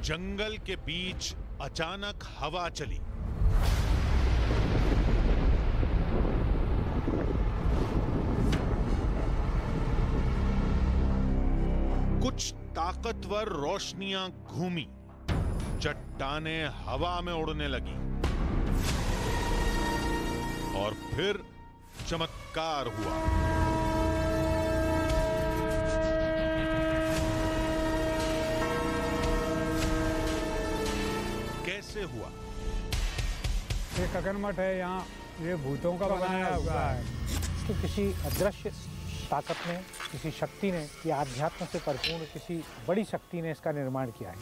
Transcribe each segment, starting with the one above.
जंगल के बीच अचानक हवा चली। कुछ ताकतवर रोशनियां घूमी, चट्टानें हवा में उड़ने लगी और फिर चमत्कार हुआ। कैसे हुआ? ये ककनमठ है, यहाँ ये भूतों का बनाया हुआ है। तो किसी अदृश्य ताकत ने, किसी शक्ति ने, या आध्यात्म से परिपूर्ण किसी बड़ी शक्ति ने इसका निर्माण किया है।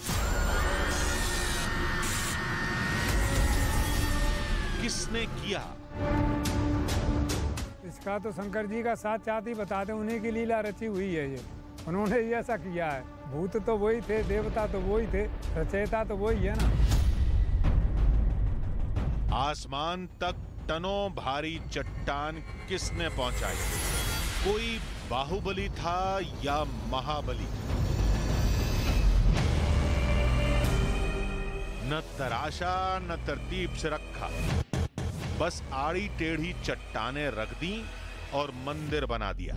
किसने किया? इसका तो शंकर जी का साथ ही बताते, उन्हीं की लीला रची हुई है ये। उन्होंने ही ऐसा किया है। भूत तो वही थे, देवता तो वही थे, रचयिता तो वही है ना। आसमान तक टनों भारी चट्टान किसने पहुंचाई? कोई बाहुबली था या महाबली? न तराशा न तरतीब से रखा, बस आड़ी टेढ़ी चट्टानें रख दी और मंदिर बना दिया।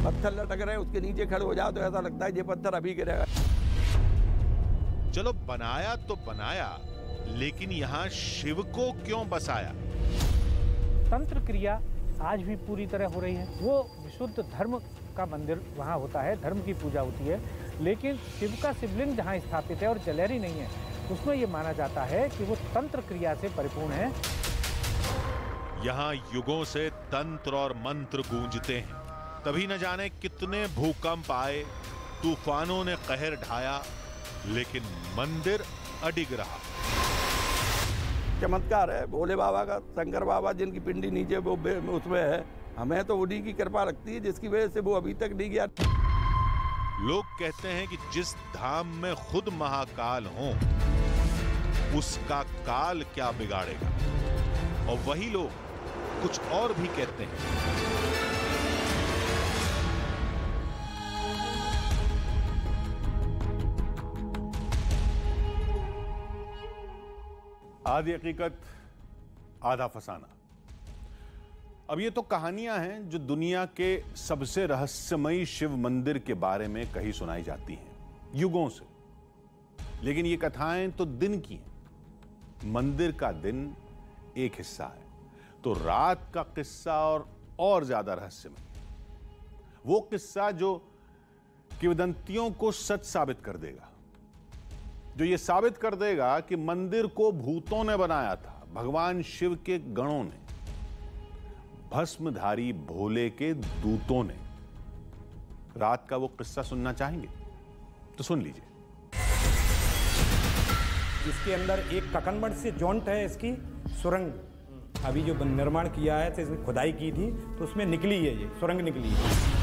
पत्थर लटक रहे, उसके नीचे खड़े हो जाओ तो ऐसा लगता है ये पत्थर अभी गिरेगा। चलो बनाया तो बनाया, लेकिन यहां शिव को क्यों बसाया? तंत्र क्रिया आज भी पूरी तरह हो रही है। वो विशुद्ध धर्म का मंदिर वहाँ होता है, धर्म की पूजा होती है, लेकिन शिव का शिवलिंग जहाँ स्थापित है और जलेरी नहीं है, उसमें ये माना जाता है कि वो तंत्र क्रिया से परिपूर्ण है। यहाँ युगों से तंत्र और मंत्र गूंजते हैं, तभी न जाने कितने भूकंप आए, तूफानों ने कहर ढाया, लेकिन मंदिर अडिग रहा। चमत्कार है भोले बाबा का, शंकर बाबा जिनकी पिंडी नीचे वो उसमें है। हमें तो उन्हीं की कृपा लगती है जिसकी वजह से वो अभी तक नहीं गया। लोग कहते हैं कि जिस धाम में खुद महाकाल हो, उसका काल क्या बिगाड़ेगा, और वही लोग कुछ और भी कहते हैं। आधी हकीकत आधा फसाना। अब ये तो कहानियां हैं जो दुनिया के सबसे रहस्यमयी शिव मंदिर के बारे में कही सुनाई जाती हैं युगों से, लेकिन ये कथाएं तो दिन की हैं। मंदिर का दिन एक हिस्सा है, तो रात का किस्सा और ज्यादा रहस्यमय। वो किस्सा जो किंवदंतियों को सच साबित कर देगा, जो ये साबित कर देगा कि मंदिर को भूतों ने बनाया था, भगवान शिव के गणों ने, भस्मधारी भोले के दूतों ने। रात का वो किस्सा सुनना चाहेंगे तो सुन लीजिए। इसके अंदर एक ककनमठ से जॉइंट है, इसकी सुरंग अभी जो निर्माण किया है, तो इसमें खुदाई की थी तो उसमें निकली है, ये सुरंग निकली है।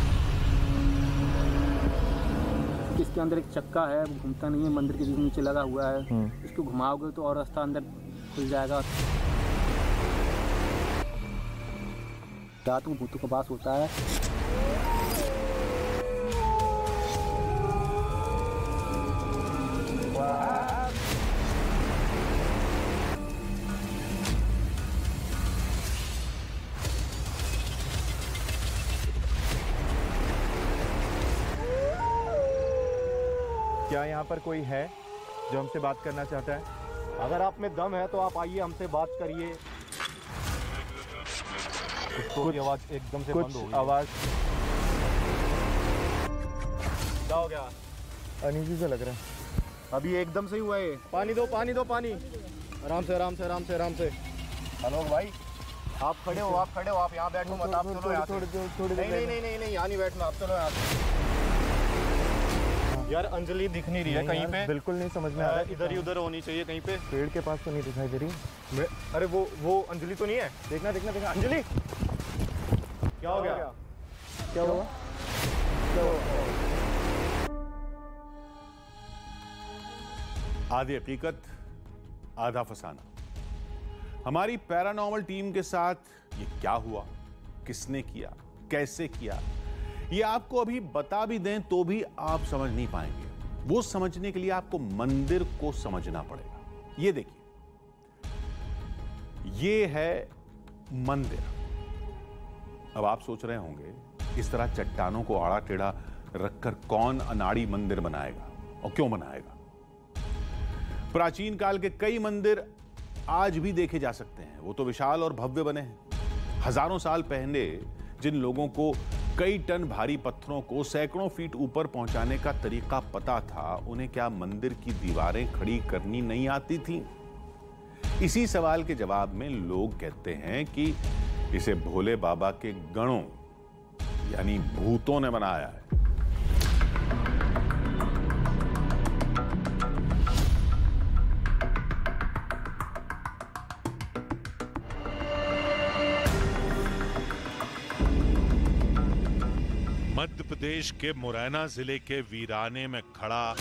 इसके अंदर एक चक्का है, घूमता नहीं है, मंदिर के नीचे लगा हुआ है। इसको घुमाओगे तो और रास्ता अंदर खुल जाएगा। रात को भूतों का वास होता है। क्या यहाँ पर कोई है जो हमसे बात करना चाहता है? अगर आप में दम है तो आप आइए, हमसे बात करिए। कुछ आवाज एकदम से बंद हो गई। आवाज क्या हो गया? अनईजी सा लग रहा है। अभी एकदम से ही हुआ है। पानी दो, पानी दो, पानी। आराम से, आराम से, आराम से, आराम से। हेलो भाई, आप खड़े हो, आप खड़े हो, आप यहाँ बैठो मत, आप चलो यहाँ से। नहीं नहीं नहीं नहीं, यहाँ नहीं बैठना, आप चलो यहाँ से। यार अंजलि दिख नहीं रही है कहीं पे। बिल्कुल नहीं समझ में आ रहा है। इधर ही उधर होनी चाहिए कहीं पे। पेड़ के पास तो नहीं दिखाई दे रही। अरे वो अंजलि तो नहीं है। देखना देखना देखना, अंजलि क्या हो गया? क्या हुआ? क्या हुआ? आधी हकीकत आधा फसाना। हमारी पैरानॉर्मल टीम के साथ ये क्या हुआ, किसने किया, कैसे किया, ये आपको अभी बता भी दें तो भी आप समझ नहीं पाएंगे। वो समझने के लिए आपको मंदिर को समझना पड़ेगा। ये देखिए, ये है मंदिर। अब आप सोच रहे होंगे इस तरह चट्टानों को आड़ा टेढ़ा रखकर कौन अनाड़ी मंदिर बनाएगा और क्यों बनाएगा। प्राचीन काल के कई मंदिर आज भी देखे जा सकते हैं, वो तो विशाल और भव्य बने हैं। हजारों साल पहले जिन लोगों को कई टन भारी पत्थरों को सैकड़ों फीट ऊपर पहुंचाने का तरीका पता था, उन्हें क्या मंदिर की दीवारें खड़ी करनी नहीं आती थी? इसी सवाल के जवाब में लोग कहते हैं कि इसे भोले बाबा के गणों यानी भूतों ने बनाया है। मध्य प्रदेश के मुरैना जिले के वीराने में खड़ा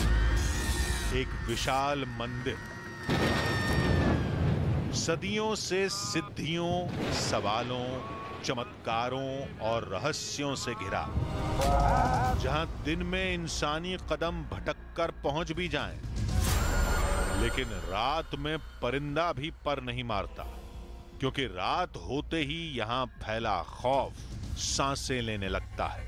एक विशाल मंदिर सदियों से सिद्धियों, सवालों, चमत्कारों और रहस्यों से घिरा, जहां दिन में इंसानी कदम भटककर पहुंच भी जाएं, लेकिन रात में परिंदा भी पर नहीं मारता, क्योंकि रात होते ही यहां फैला खौफ सांसें लेने लगता है।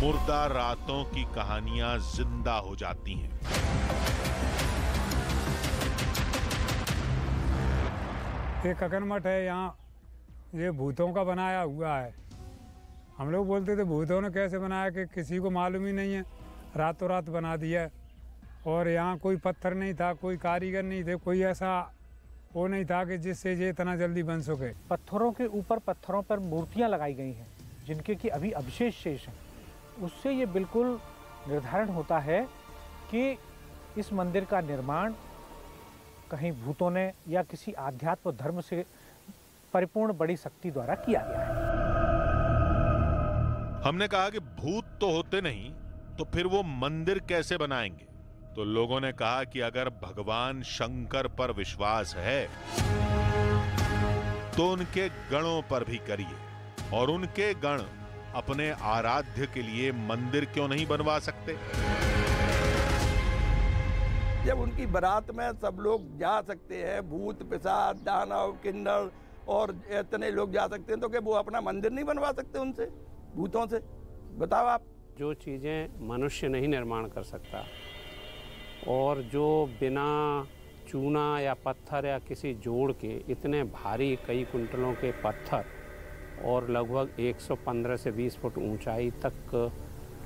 मुर्दा रातों की कहानियां जिंदा हो जाती हैं। ये ककन मठ है, यहाँ ये भूतों का बनाया हुआ है। हम लोग बोलते थे भूतों ने कैसे बनाया, कि किसी को मालूम ही नहीं है, रातों रात बना दिया। और यहाँ कोई पत्थर नहीं था, कोई कारीगर नहीं थे, कोई ऐसा वो नहीं था कि जिससे ये इतना जल्दी बन सके। पत्थरों के ऊपर पत्थरों पर मूर्तियाँ लगाई गई हैं, जिनके कि अभी अवशेष शेष हैं। उससे ये बिल्कुल निर्धारण होता है कि इस मंदिर का निर्माण कहीं भूतों ने या किसी आध्यात्म धर्म से परिपूर्ण बड़ी शक्ति द्वारा किया गया है। हमने कहा कि भूत तो होते नहीं, तो फिर वो मंदिर कैसे बनाएंगे? तो लोगों ने कहा कि अगर भगवान शंकर पर विश्वास है तो उनके गणों पर भी करिए, और उनके गण अपने आराध्य के लिए मंदिर क्यों नहीं बनवा सकते? जब उनकी बारात में सब लोग जा सकते हैं, भूत पिशाच दानव किन्नर और इतने लोग जा सकते हैं, तो क्या वो अपना मंदिर नहीं बनवा सकते उनसे, भूतों से? बताओ आप। जो चीज़ें मनुष्य नहीं निर्माण कर सकता और जो बिना चूना या पत्थर या किसी जोड़ के इतने भारी कई कुंटलों के पत्थर और लगभग 115 से 20 फुट ऊंचाई तक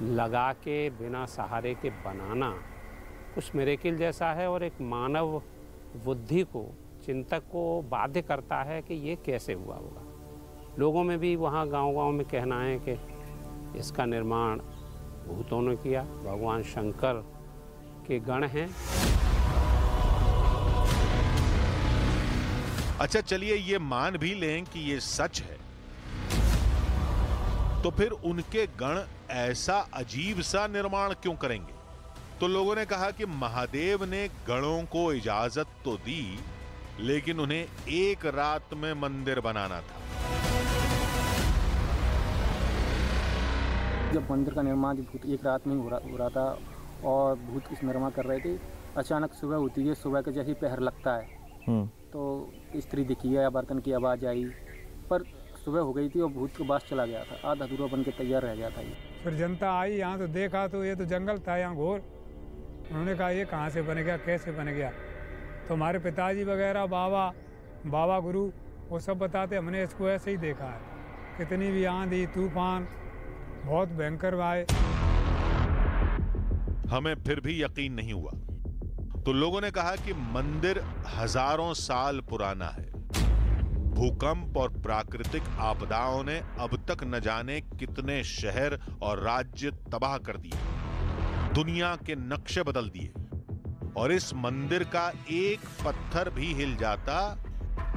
लगा के बिना सहारे के बनाना कुछ मिरेकिल जैसा है, और एक मानव बुद्धि को, चिंतक को बाध्य करता है कि ये कैसे हुआ होगा। लोगों में भी वहाँ गांव-गांव में कहना है कि इसका निर्माण भूतों ने किया, भगवान शंकर के गण हैं। अच्छा, चलिए ये मान भी लें कि ये सच है, तो फिर उनके गण ऐसा अजीब सा निर्माण क्यों करेंगे? तो लोगों ने कहा कि महादेव ने गणों को इजाजत तो दी, लेकिन उन्हें एक रात में मंदिर बनाना था। जब मंदिर का निर्माण एक रात में हो रहा था और भूत इस निर्माण कर रहे थे, अचानक सुबह होती है, सुबह के जैसे ही पहर लगता है तो स्त्री दिखी है या बर्तन की आवाज़ आई, पर सुबह हो गई थी और भूत के पास चला गया था, आधा अधूरा बन के तैयार रह गया था ये। फिर जनता आई यहाँ तो देखा तो ये तो जंगल था यहाँ घोर। उन्होंने कहा ये कहाँ से बन गया, कैसे बन गया? तो हमारे पिताजी वगैरह बाबा गुरु वो सब बताते, हमने इसको ऐसे ही देखा है। कितनी भी आंधी तूफान बहुत भयंकर आए, हमें फिर भी यकीन नहीं हुआ। तो लोगों ने कहा कि मंदिर हजारों साल पुराना है। भूकंप और प्राकृतिक आपदाओं ने अब तक न जाने कितने शहर और राज्य तबाह कर दिए, दुनिया के नक्शे बदल दिए, और इस मंदिर का एक पत्थर भी हिल जाता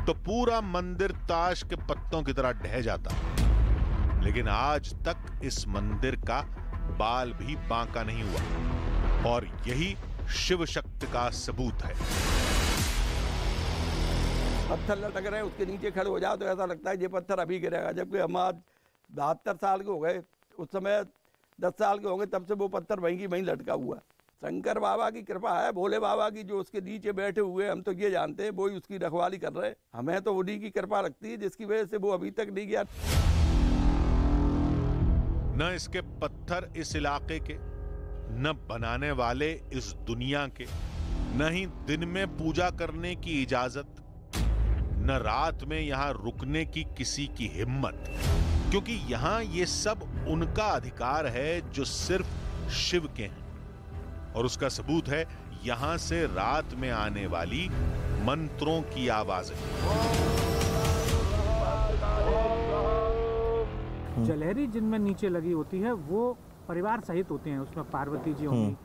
तो पूरा मंदिर ताश के पत्तों की तरह ढह जाता। लेकिन आज तक इस मंदिर का बाल भी बांका नहीं हुआ, और यही शिव शक्ति का सबूत है। पत्थर लटक रहे हैं, उसके नीचे खड़े हो जाओ तो ऐसा लगता है ये पत्थर अभी गिरेगा, जबकि हम आज 72 साल के हो गए। उस समय 10 साल के होंगे तब से वो पत्थर वहीं की वहीं लटका हुआ। शंकर बाबा की कृपा है, भोले बाबा की, जो उसके नीचे बैठे हुए, हम तो ये जानते हैं वो ही उसकी रखवाली कर रहे हैं। हमें तो उन्हीं की कृपा लगती है जिसकी वजह से वो अभी तक नहीं गया। न इसके पत्थर इस इलाके के, न बनाने वाले इस दुनिया के, न ही दिन में पूजा करने की इजाजत, न रात में यहां रुकने की किसी की हिम्मत, क्योंकि यहां ये सब उनका अधिकार है जो सिर्फ शिव के हैं। और उसका सबूत है यहां से रात में आने वाली मंत्रों की आवाजें। जलहरी जिनमें नीचे लगी होती है वो परिवार सहित होते हैं। उसमें पार्वती जी होंगी,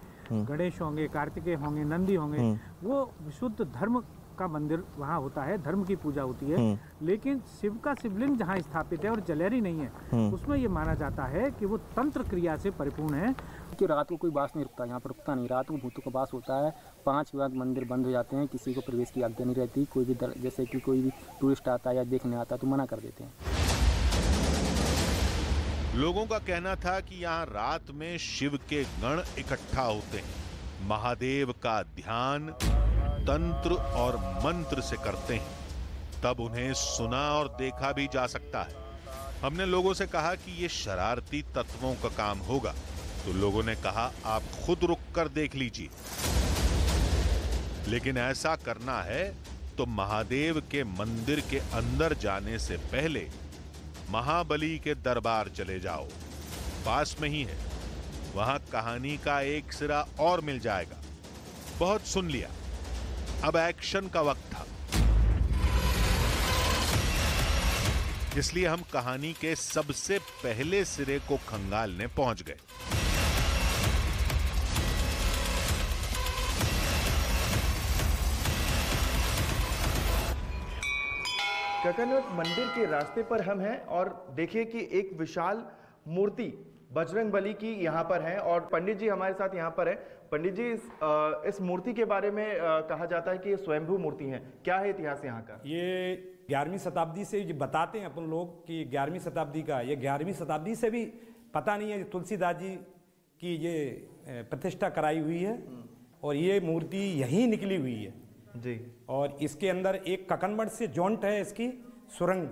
गणेश होंगे, कार्तिकेय होंगे, नंदी होंगे। वो विशुद्ध धर्म का मंदिर वहाँ होता है, धर्म की पूजा होती है। लेकिन शिव का शिवलिंग जहाँ स्थापित है और जलहरी नहीं है, उसमें ये माना जाता है कि वो तंत्र क्रिया से परिपूर्ण है। कि रात को कोई बास नहीं रुकता, यहाँ पर रुकता नहीं। रात को भूतों का बास होता है। 5 बजे मंदिर बंद हो जाते हैं, किसी को प्रवेश की आज्ञा नहीं रहती। कोई भी जैसे कि कोई भी टूरिस्ट आता है या देखने आता है तो मना कर देते हैं। लोगों का कहना था कि यहाँ रात में शिव के गण इकट्ठा होते हैं, महादेव का ध्यान तंत्र और मंत्र से करते हैं, तब उन्हें सुना और देखा भी जा सकता है। हमने लोगों से कहा कि ये शरारती तत्वों का काम होगा, तो लोगों ने कहा आप खुद रुक कर देख लीजिए। लेकिन ऐसा करना है तो महादेव के मंदिर के अंदर जाने से पहले महाबली के दरबार चले जाओ, पास में ही है। वहां कहानी का एक सिरा और मिल जाएगा। बहुत सुन लिया, अब एक्शन का वक्त था। इसलिए हम कहानी के सबसे पहले सिरे को खंगालने पहुंच गए। ककनमठ मंदिर के रास्ते पर हम हैं और देखिए कि एक विशाल मूर्ति बजरंग बली की यहाँ पर है और पंडित जी हमारे साथ यहाँ पर है। पंडित जी, इस मूर्ति के बारे में कहा जाता है कि ये स्वयंभू मूर्ति है, क्या है इतिहास यहाँ का? ये 11वीं शताब्दी से बताते हैं अपन लोग कि 11वीं शताब्दी का, ये 11वीं शताब्दी से भी पता नहीं है। तुलसीदास जी की ये प्रतिष्ठा कराई हुई है और ये मूर्ति यहीं निकली हुई है जी। और इसके अंदर एक ककनमठ से जॉइंट है इसकी सुरंग,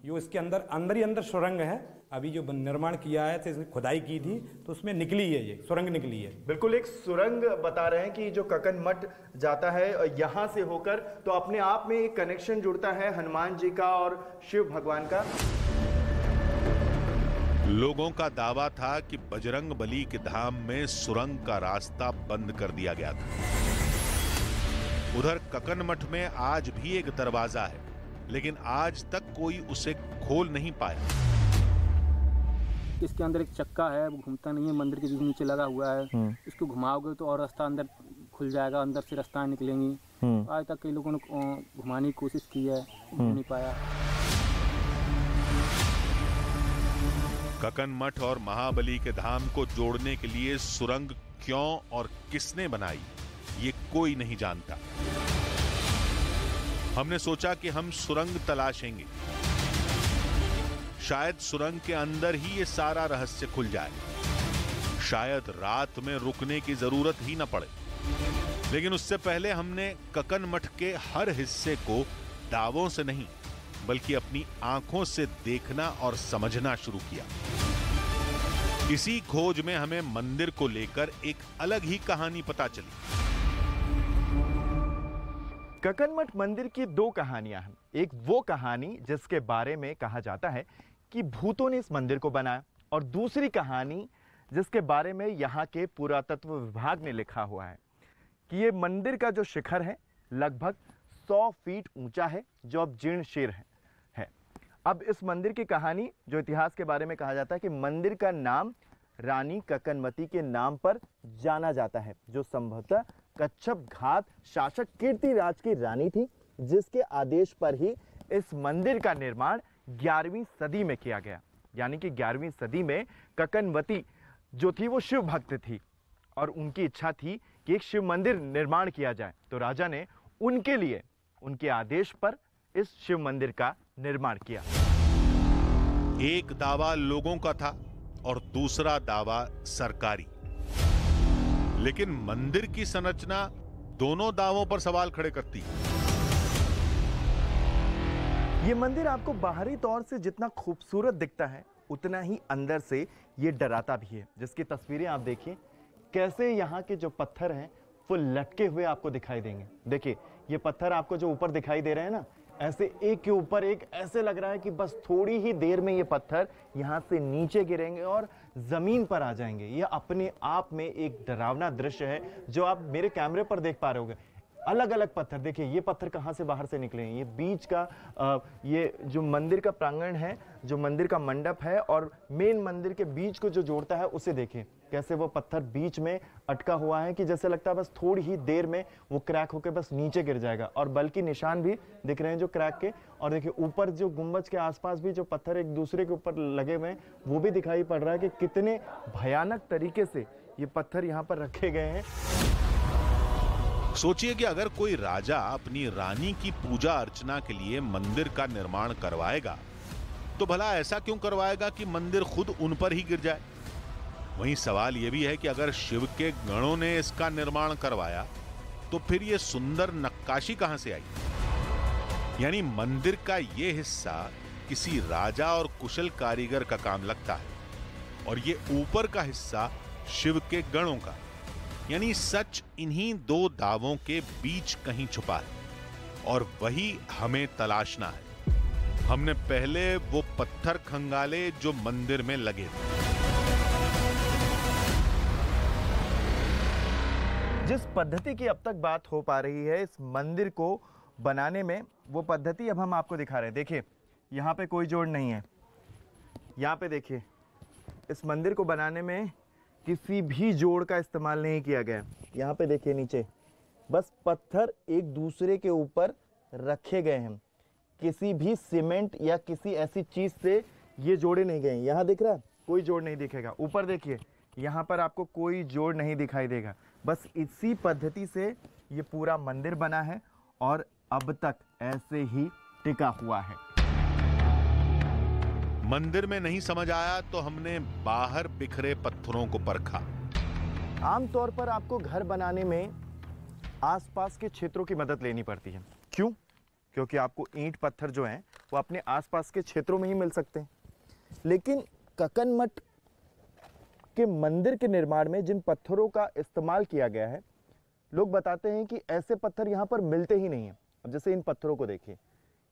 जो इसके अंदर ही अंदर सुरंग है। अभी जो निर्माण किया है तो इसने खुदाई की थी तो उसमें निकली है, ये सुरंग निकली है। बिल्कुल एक सुरंग बता रहे हैं कि जो ककनमठ जाता है यहाँ से होकर, तो अपने आप में एक कनेक्शन जुड़ता है हनुमान जी का और शिव भगवान का। लोगों का दावा था कि बजरंग बली के धाम में सुरंग का रास्ता बंद कर दिया गया था। उधर ककनमठ में आज भी एक दरवाजा है, लेकिन आज तक कोई उसे खोल नहीं पाया। इसके अंदर एक चक्का है, वो घूमता नहीं है, मंदिर के नीचे लगा हुआ है। इसको घुमाओगे तो और रास्ता अंदर खुल जाएगा, अंदर से रास्ता निकलेंगी। आज तक कई लोगों ने घुमाने की कोशिश की है, नहीं पाया। ककनमठ और महाबली के धाम को जोड़ने के लिए सुरंग क्यों और किसने बनाई, ये कोई नहीं जानता। हमने सोचा कि हम सुरंग तलाशेंगे, शायद सुरंग के अंदर ही ये सारा रहस्य खुल जाए, शायद रात में रुकने की जरूरत ही न पड़े। लेकिन उससे पहले हमने ककनमठ के हर हिस्से को दावों से नहीं बल्कि अपनी आंखों से देखना और समझना शुरू किया। इसी खोज में हमें मंदिर को लेकर एक अलग ही कहानी पता चली। ककनमठ मंदिर की 2 कहानियां हैं। एक वो कहानी जिसके बारे में कहा जाता है कि भूतों ने इस मंदिर को बनाया, और दूसरी कहानी जिसके बारे में यहाँ के पुरातत्व विभाग ने लिखा हुआ है कि ये मंदिर का जो शिखर है लगभग 100 फीट ऊंचा है, जो अब जीर्ण शीर्ण है। अब इस मंदिर की कहानी, जो इतिहास के बारे में कहा जाता है कि मंदिर का नाम रानी ककनमती के नाम पर जाना जाता है, जो संभवतः कच्छप घात शासक कीर्तिराज की रानी थी, जिसके आदेश पर ही इस मंदिर का निर्माण 11वीं सदी में किया गया। यानी कि 11वीं सदी में ककनवती जो थी वो शिव भक्त थी और उनकी इच्छा थी कि एक शिव मंदिर निर्माण किया जाए, तो राजा ने उनके लिए उनके आदेश पर इस शिव मंदिर का निर्माण किया। एक दावा लोगों का था और दूसरा दावा सरकारी। लेकिन मंदिर की संरचना दोनों दावों पर सवाल खड़े करती है। ये मंदिर आपको बाहरी तौर से जितना खूबसूरत दिखता है उतना ही अंदर से ये डराता भी है। जिसकी तस्वीरें आप देखिए, कैसे यहाँ के जो पत्थर हैं वो लटके हुए आपको दिखाई देंगे। देखिए ये पत्थर आपको जो ऊपर दिखाई दे रहे हैं ना, ऐसे एक के ऊपर एक, ऐसे लग रहा है कि बस थोड़ी ही देर में ये पत्थर यहाँ से नीचे गिरेंगे और जमीन पर आ जाएंगे। ये अपने आप में एक डरावना दृश्य है जो आप मेरे कैमरे पर देख पा रहे होंगे। अलग अलग पत्थर देखिए, ये पत्थर कहाँ से बाहर से निकले हैं। ये बीच का ये जो मंदिर का प्रांगण है, जो मंदिर का मंडप है और मेन मंदिर के बीच को जो जोड़ता है उसे देखिए, कैसे वो पत्थर बीच में अटका हुआ है कि जैसे लगता है बस थोड़ी ही देर में वो क्रैक होकर बस नीचे गिर जाएगा। और बल्कि निशान भी दिख रहे हैं जो क्रैक के। और देखिए ऊपर जो गुंबज के आसपास भी जो पत्थर एक दूसरे के ऊपर लगे हुए हैं वो भी दिखाई पड़ रहा है कि कितने भयानक तरीके से ये पत्थर यहाँ पर रखे गए हैं। सोचिए कि अगर कोई राजा अपनी रानी की पूजा अर्चना के लिए मंदिर का निर्माण करवाएगा तो भला ऐसा क्यों करवाएगा कि मंदिर खुद उन पर ही गिर जाए। वहीं सवाल यह भी है कि अगर शिव के गणों ने इसका निर्माण करवाया तो फिर यह सुंदर नक्काशी कहां से आई। यानी मंदिर का यह हिस्सा किसी राजा और कुशल कारीगर का काम लगता है और यह ऊपर का हिस्सा शिव के गणों का। यानी सच इन्हीं दो दावों के बीच कहीं छुपा है और वही हमें तलाशना है। हमने पहले वो पत्थर खंगाले जो मंदिर में लगे थे। जिस पद्धति की अब तक बात हो पा रही है इस मंदिर को बनाने में, वो पद्धति अब हम आपको दिखा रहे हैं। देखिए यहाँ पे कोई जोड़ नहीं है। यहाँ पे देखिए इस मंदिर को बनाने में किसी भी जोड़ का इस्तेमाल नहीं किया गया। यहाँ पे देखिए नीचे बस पत्थर एक दूसरे के ऊपर रखे गए हैं। किसी भी सीमेंट या किसी ऐसी चीज से ये जोड़े नहीं गए। यहाँ दिख रहा है कोई जोड़ नहीं दिखेगा। ऊपर देखिए यहाँ पर आपको कोई जोड़ नहीं दिखाई देगा। बस इसी पद्धति से ये पूरा मंदिर बना है और अब तक ऐसे ही टिका हुआ है। मंदिर में नहीं समझ आया तो हमने बाहर बिखरे पत्थरों को परखा। आमतौर पर आपको घर बनाने में आसपास के क्षेत्रों की मदद लेनी पड़ती है। क्यों? क्योंकि आपको ईंट पत्थर जो हैं वो अपने आसपास के क्षेत्रों में ही मिल सकते हैं। लेकिन कक्कन मठ के मंदिर के निर्माण में जिन पत्थरों का इस्तेमाल किया गया है, लोग बताते हैं कि ऐसे पत्थर यहाँ पर मिलते ही नहीं हैं। अब जैसे इन पत्थरों को देखिए,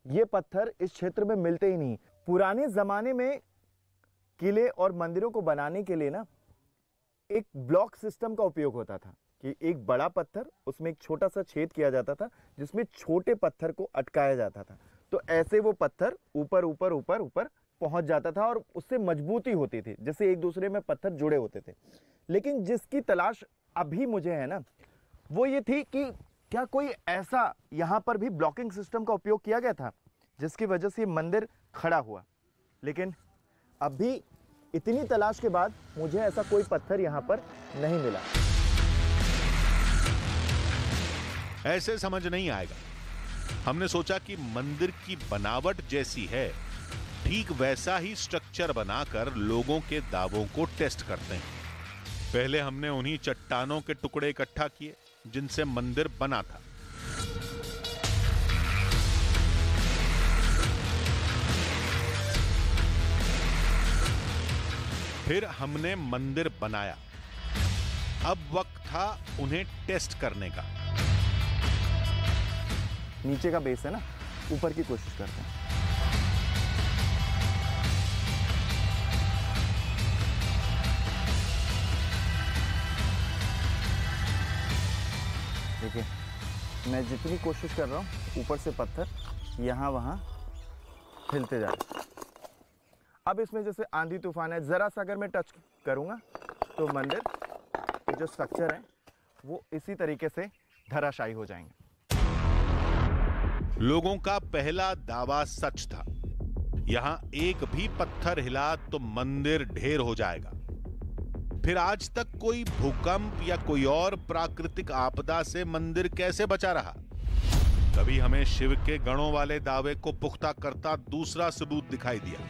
ये पत्थर इस क्षेत्र में मिलते ही नहीं। पुराने जमाने में किले और मंदिरों को बनाने के लिए ना एक ब्लॉक सिस्टम का उपयोग होता था कि एक बड़ा पत्थर, उसमें एक छोटा सा छेद किया जाता था जिसमें छोटे पत्थर को अटकाया जाता था। तो ऐसे वो पत्थर ऊपर ऊपर ऊपर ऊपर पहुंच जाता था और उससे मजबूती होती थी, जैसे एक दूसरे में पत्थर जुड़े होते थे। लेकिन जिसकी तलाश अभी मुझे है ना, वो ये थी कि क्या कोई ऐसा यहाँ पर भी ब्लॉकिंग सिस्टम का उपयोग किया गया था जिसकी वजह से ये मंदिर खड़ा हुआ। लेकिन अभी इतनी तलाश के बाद मुझे ऐसा कोई पत्थर यहाँ पर नहीं मिला। ऐसे समझ नहीं आएगा। हमने सोचा कि मंदिर की बनावट जैसी है, ठीक वैसा ही स्ट्रक्चर बनाकर लोगों के दावों को टेस्ट करते हैं। पहले हमने उन्हीं चट्टानों के टुकड़े इकट्ठा किए जिनसे मंदिर बना था। फिर हमने मंदिर बनाया। अब वक्त था उन्हें टेस्ट करने का। नीचे का बेस है ना, ऊपर की कोशिश करते हैं। देखिए मैं जितनी कोशिश कर रहा हूँ ऊपर से पत्थर यहाँ वहाँ हिलते जा रहे। अब इसमें जैसे आंधी तूफान है, ज़रा सा अगर मैं टच करूँगा तो मंदिर के जो स्ट्रक्चर है वो इसी तरीके से धराशायी हो जाएंगे। लोगों का पहला दावा सच था। यहां एक भी पत्थर हिला तो मंदिर ढेर हो जाएगा। फिर आज तक कोई भूकंप या कोई और प्राकृतिक आपदा से मंदिर कैसे बचा रहा? तभी हमें शिव के गणों वाले दावे को पुख्ता करता दूसरा सबूत दिखाई दिया।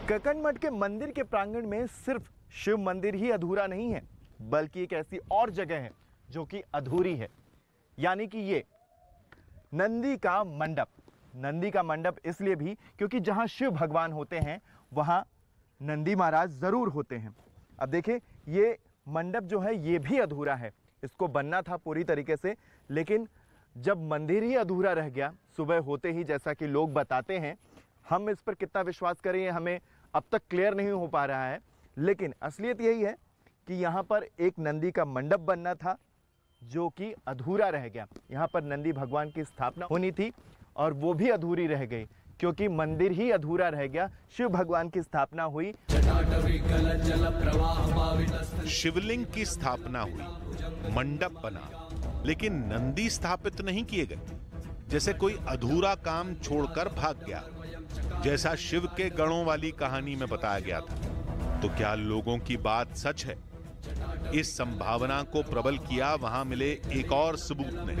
कक्कड़ के मंदिर के प्रांगण में सिर्फ शिव मंदिर ही अधूरा नहीं है, बल्कि एक ऐसी और जगह है जो कि अधूरी है, यानी कि ये नंदी का मंडप। नंदी का मंडप इसलिए भी क्योंकि जहां शिव भगवान होते हैं वहां नंदी महाराज जरूर होते हैं। अब देखिए, ये मंडप जो है ये भी अधूरा है, इसको बनना था पूरी तरीके से, लेकिन जब मंदिर ही अधूरा रह गया सुबह होते ही, जैसा कि लोग बताते हैं, हम इस पर कितना विश्वास करें हमें अब तक क्लियर नहीं हो पा रहा है, लेकिन असलियत यही है कि यहाँ पर एक नंदी का मंडप बनना था जो कि अधूरा रह गया। यहाँ पर नंदी भगवान की स्थापना होनी थी और वो भी अधूरी रह गई क्योंकि मंदिर ही अधूरा रह गया, शिव भगवान की स्थापना हुई। शिवलिंग की स्थापना हुई, मंडप बना, लेकिन नंदी स्थापित नहीं किए गए। जैसे कोई अधूरा काम छोड़कर भाग गया, जैसा शिव के गणों वाली कहानी में बताया गया था। तो क्या लोगों की बात सच है? इस संभावना को प्रबल किया वहां मिले एक और सबूत ने।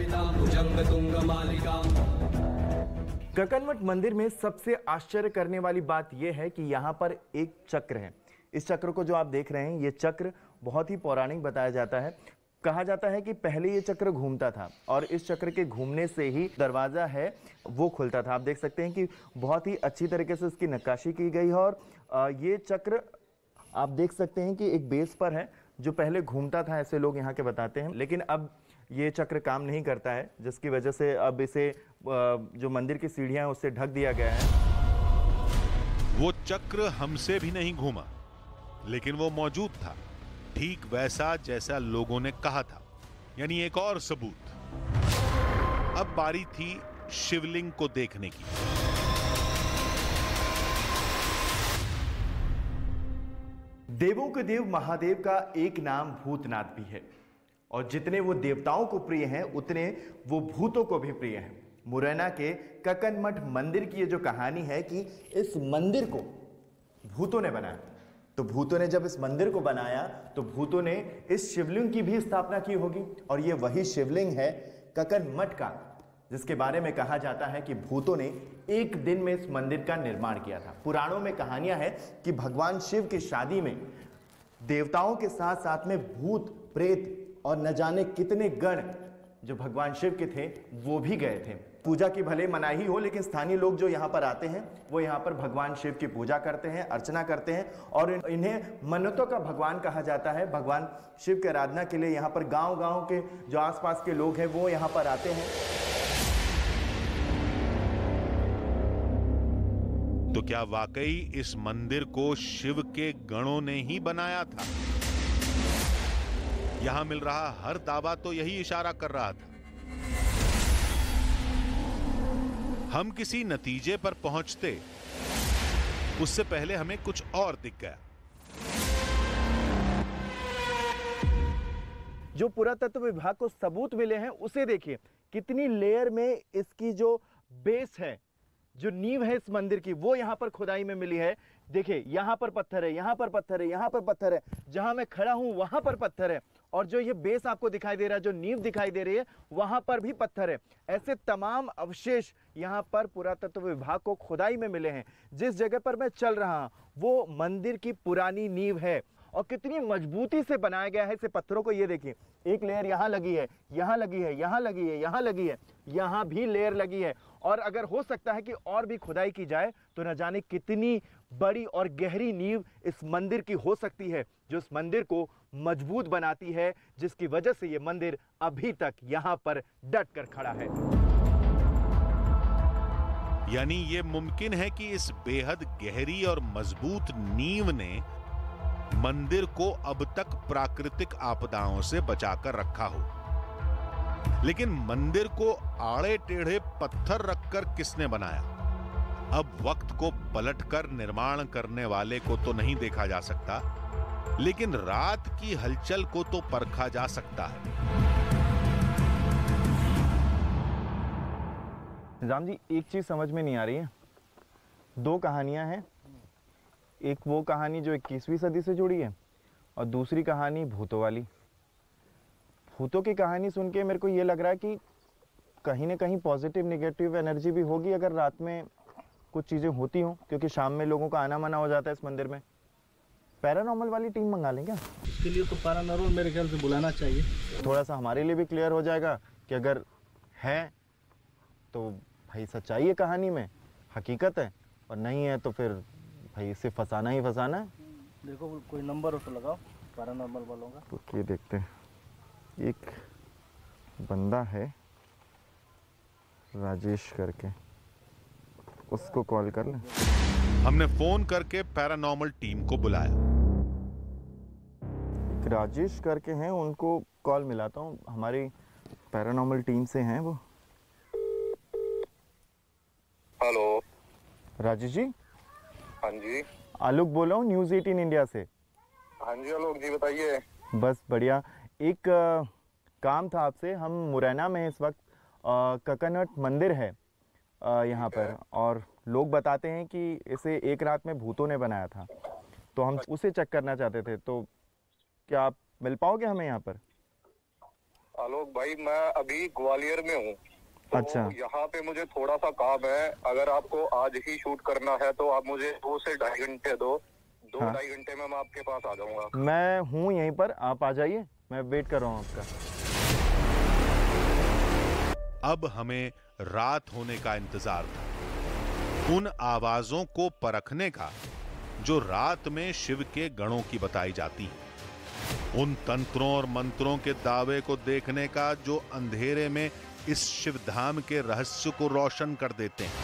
कक्कड़ मंदिर में सबसे आश्चर्य करने वाली बात यह है कि यहाँ पर एक चक्र है। इस चक्र को जो आप देख रहे हैं, ये चक्र बहुत ही पौराणिक बताया जाता है। कहा जाता है कि पहले ये चक्र घूमता था और इस चक्र के घूमने से ही दरवाजा है वो खुलता था। आप देख सकते हैं कि बहुत ही अच्छी तरीके से इसकी नक्काशी की गई है और ये चक्र आप देख सकते हैं कि एक बेस पर है जो पहले घूमता था, ऐसे लोग यहाँ के बताते हैं, लेकिन अब ये चक्र काम नहीं करता है, जिसकी वजह से अब इसे जो मंदिर की सीढ़ियां हैं उससे ढक दिया गया है। वो चक्र हमसे भी नहीं घूमा, लेकिन वो मौजूद था, ठीक वैसा जैसा लोगों ने कहा था, यानी एक और सबूत। अब बारी थी शिवलिंग को देखने की। देवों के देव महादेव का एक नाम भूतनाथ भी है और जितने वो देवताओं को प्रिय हैं उतने वो भूतों को भी प्रिय हैं। मुरैना के कक्कड़ मंदिर की ये जो कहानी है कि इस मंदिर को भूतों ने बनाया, तो भूतों ने जब इस मंदिर को बनाया तो भूतों ने इस शिवलिंग की भी स्थापना की होगी और ये वही शिवलिंग है कक्कड़ का, जिसके बारे में कहा जाता है कि भूतों ने एक दिन में इस मंदिर का निर्माण किया था। पुराणों में कहानियां हैं कि भगवान शिव की शादी में देवताओं के साथ साथ में भूत प्रेत और न जाने कितने गण जो भगवान शिव के थे वो भी गए थे। पूजा की भले मनाही ही हो, लेकिन स्थानीय लोग जो यहाँ पर आते हैं वो यहाँ पर भगवान शिव की पूजा करते हैं, अर्चना करते हैं और इन्हें मन्नतों का भगवान कहा जाता है। भगवान शिव की आराधना के लिए यहाँ पर गांव-गांव के जो आसपास के लोग हैं वो यहाँ पर आते हैं। तो क्या वाकई इस मंदिर को शिव के गणों ने ही बनाया था? यहां मिल रहा हर दावा तो यही इशारा कर रहा था। हम किसी नतीजे पर पहुंचते उससे पहले हमें कुछ और दिख गया। जो पुरातत्व विभाग को सबूत मिले हैं उसे देखिए, कितनी लेयर में इसकी जो बेस है, जो नींव है इस मंदिर की, वो यहाँ पर खुदाई में मिली है। देखिए, यहाँ पर पत्थर है, यहाँ पर पत्थर है, यहाँ पर पत्थर है, जहां मैं खड़ा हूं वहां पर पत्थर है और जो ये बेस आपको दिखाई दे रहा है, जो नींव दिखाई दे रही है, वहां पर भी पत्थर है। ऐसे तमाम अवशेष यहाँ पर पुरातत्व विभाग को खुदाई में मिले हैं। जिस जगह पर मैं चल रहा हूं वो मंदिर की पुरानी नींव है और कितनी मजबूती से बनाया गया है इसे पत्थरों को। ये देखिए, एक लेयर यहाँ लगी है, यहाँ लगी है, यहाँ लगी है, यहाँ लगी है, यहाँ भी लेयर लगी है और अगर हो सकता है कि और भी खुदाई की जाए तो न जाने कितनी बड़ी और गहरी नींव इस मंदिर की हो सकती है, जो इस मंदिर को मजबूत बनाती है, जिसकी वजह से ये मंदिर अभी तक यहाँ पर डट कर खड़ा है। यानी ये मुमकिन है कि इस बेहद गहरी और मजबूत नींव ने मंदिर को अब तक प्राकृतिक आपदाओं से बचाकर रखा हो। लेकिन मंदिर को आड़े टेढ़े पत्थर रखकर किसने बनाया? अब वक्त को पलटकर निर्माण करने वाले को तो नहीं देखा जा सकता, लेकिन रात की हलचल को तो परखा जा सकता है। निजाम जी, एक चीज समझ में नहीं आ रही है। दो कहानियां हैं, एक वो कहानी जो 21वीं सदी से जुड़ी है और दूसरी कहानी भूतों वाली। भूतों की कहानी सुन के मेरे को ये लग रहा है कि कहीं ना कहीं पॉजिटिव नेगेटिव एनर्जी भी होगी अगर रात में कुछ चीज़ें होती हों, क्योंकि शाम में लोगों का आना मना हो जाता है इस मंदिर में। पैरानॉर्मल वाली टीम मंगा लें क्या? इसके लिए तो पैरानॉर्मल मेरे ख्याल से बुलाना चाहिए। थोड़ा सा हमारे लिए भी क्लियर हो जाएगा कि अगर है तो भाई सच्चाई है कहानी में, हकीकत है, और नहीं है तो फिर भाई इसे फंसाना ही फंसाना है। देखो कोई नंबर हो तो लगाओ पैरानॉर्मल वालों का। तो ये देखते हैं, एक बंदा है राजेश करके, उसको कॉल कर लें। हमने फोन करके पैरानॉर्मल टीम को बुलाया। एक राजेश करके हैं, उनको कॉल मिलाता हूँ, हमारी पैरानॉर्मल टीम से हैं वो। हेलो राजेश जी। हाँ जी। आलोक बोल रहा हूँ न्यूज़ 18 इंडिया से। हाँ जी आलोक जी बताइए। बस बढ़िया। एक काम था आपसे। हम मुरैना में इस वक्त ककनट मंदिर है यहाँ पर, और लोग बताते हैं कि इसे एक रात में भूतों ने बनाया था, तो हम उसे चेक करना चाहते थे। तो क्या आप मिल पाओगे हमें यहाँ पर? आलोक भाई मैं अभी ग्वालियर में हूँ, तो अच्छा। यहाँ पे मुझे थोड़ा सा काम है। अगर आपको आज ही शूट करना है तो आप मुझे 2 से 2.5 घंटे दो। 2-2.5 घंटे में मैं आपके पास आ जाऊंगा। मैं हूँ यहीं पर, आप आ जाइए, मैं वेट कर रहा हूँ आपका। अब हमें रात होने का इंतजार था, उन आवाजों को परखने का जो रात में शिव के गणों की बताई जाती है, उन तंत्रों और मंत्रों के दावे को देखने का जो अंधेरे में इस शिवधाम के रहस्य को रोशन कर देते हैं।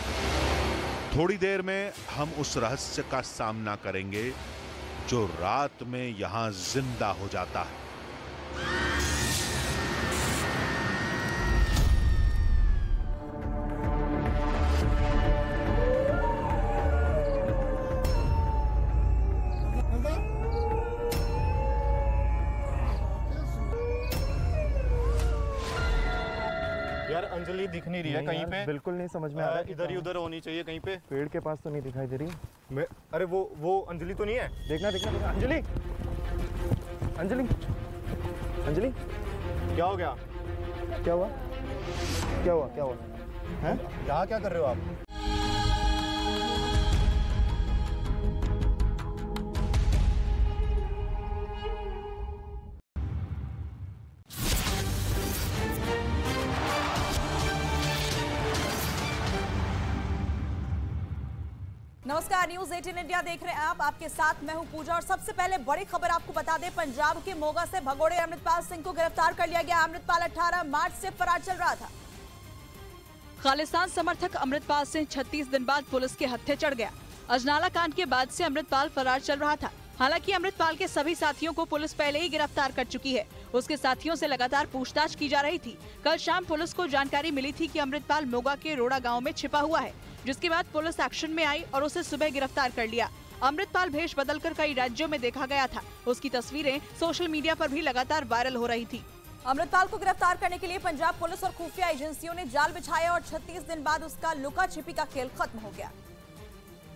थोड़ी देर में हम उस रहस्य का सामना करेंगे जो रात में यहां जिंदा हो जाता है। यार अंजलि दिख नहीं रही है कहीं पे। बिल्कुल नहीं समझ में आ रहा। इधर ही उधर होनी चाहिए कहीं पे। पेड़ के पास तो नहीं दिखाई दे रही। मैं अरे वो अंजलि तो नहीं है? देखना देखना देखना। अंजलि अंजलि अंजलि, क्या हो गया? क्या हुआ? क्या हुआ? क्या हुआ? हैं? यहाँ क्या कर रहे हो आप? नमस्कार, न्यूज 18 इंडिया देख रहे हैं आप। आपके साथ मैं हूं पूजा, और सबसे पहले बड़ी खबर आपको बता दें, पंजाब के मोगा से भगोड़े अमृतपाल सिंह को गिरफ्तार कर लिया गया। अमृतपाल 18 मार्च से फरार चल रहा था। खालिस्तान समर्थक अमृतपाल सिंह 36 दिन बाद पुलिस के हत्थे चढ़ गया। अजनाला कांड के बाद से अमृतपाल फरार चल रहा था। हालांकि अमृतपाल के सभी साथियों को पुलिस पहले ही गिरफ्तार कर चुकी है। उसके साथियों से लगातार पूछताछ की जा रही थी। कल शाम पुलिस को जानकारी मिली थी कि अमृतपाल मोगा के रोड़ा गांव में छिपा हुआ है, जिसके बाद पुलिस एक्शन में आई और उसे सुबह गिरफ्तार कर लिया। अमृतपाल भेष बदलकर कई राज्यों में देखा गया था। उसकी तस्वीरें सोशल मीडिया पर भी लगातार वायरल हो रही थी। अमृतपाल को गिरफ्तार करने के लिए पंजाब पुलिस और खुफिया एजेंसियों ने जाल बिछाया और 36 दिन बाद उसका लुका छिपी का खेल खत्म हो गया।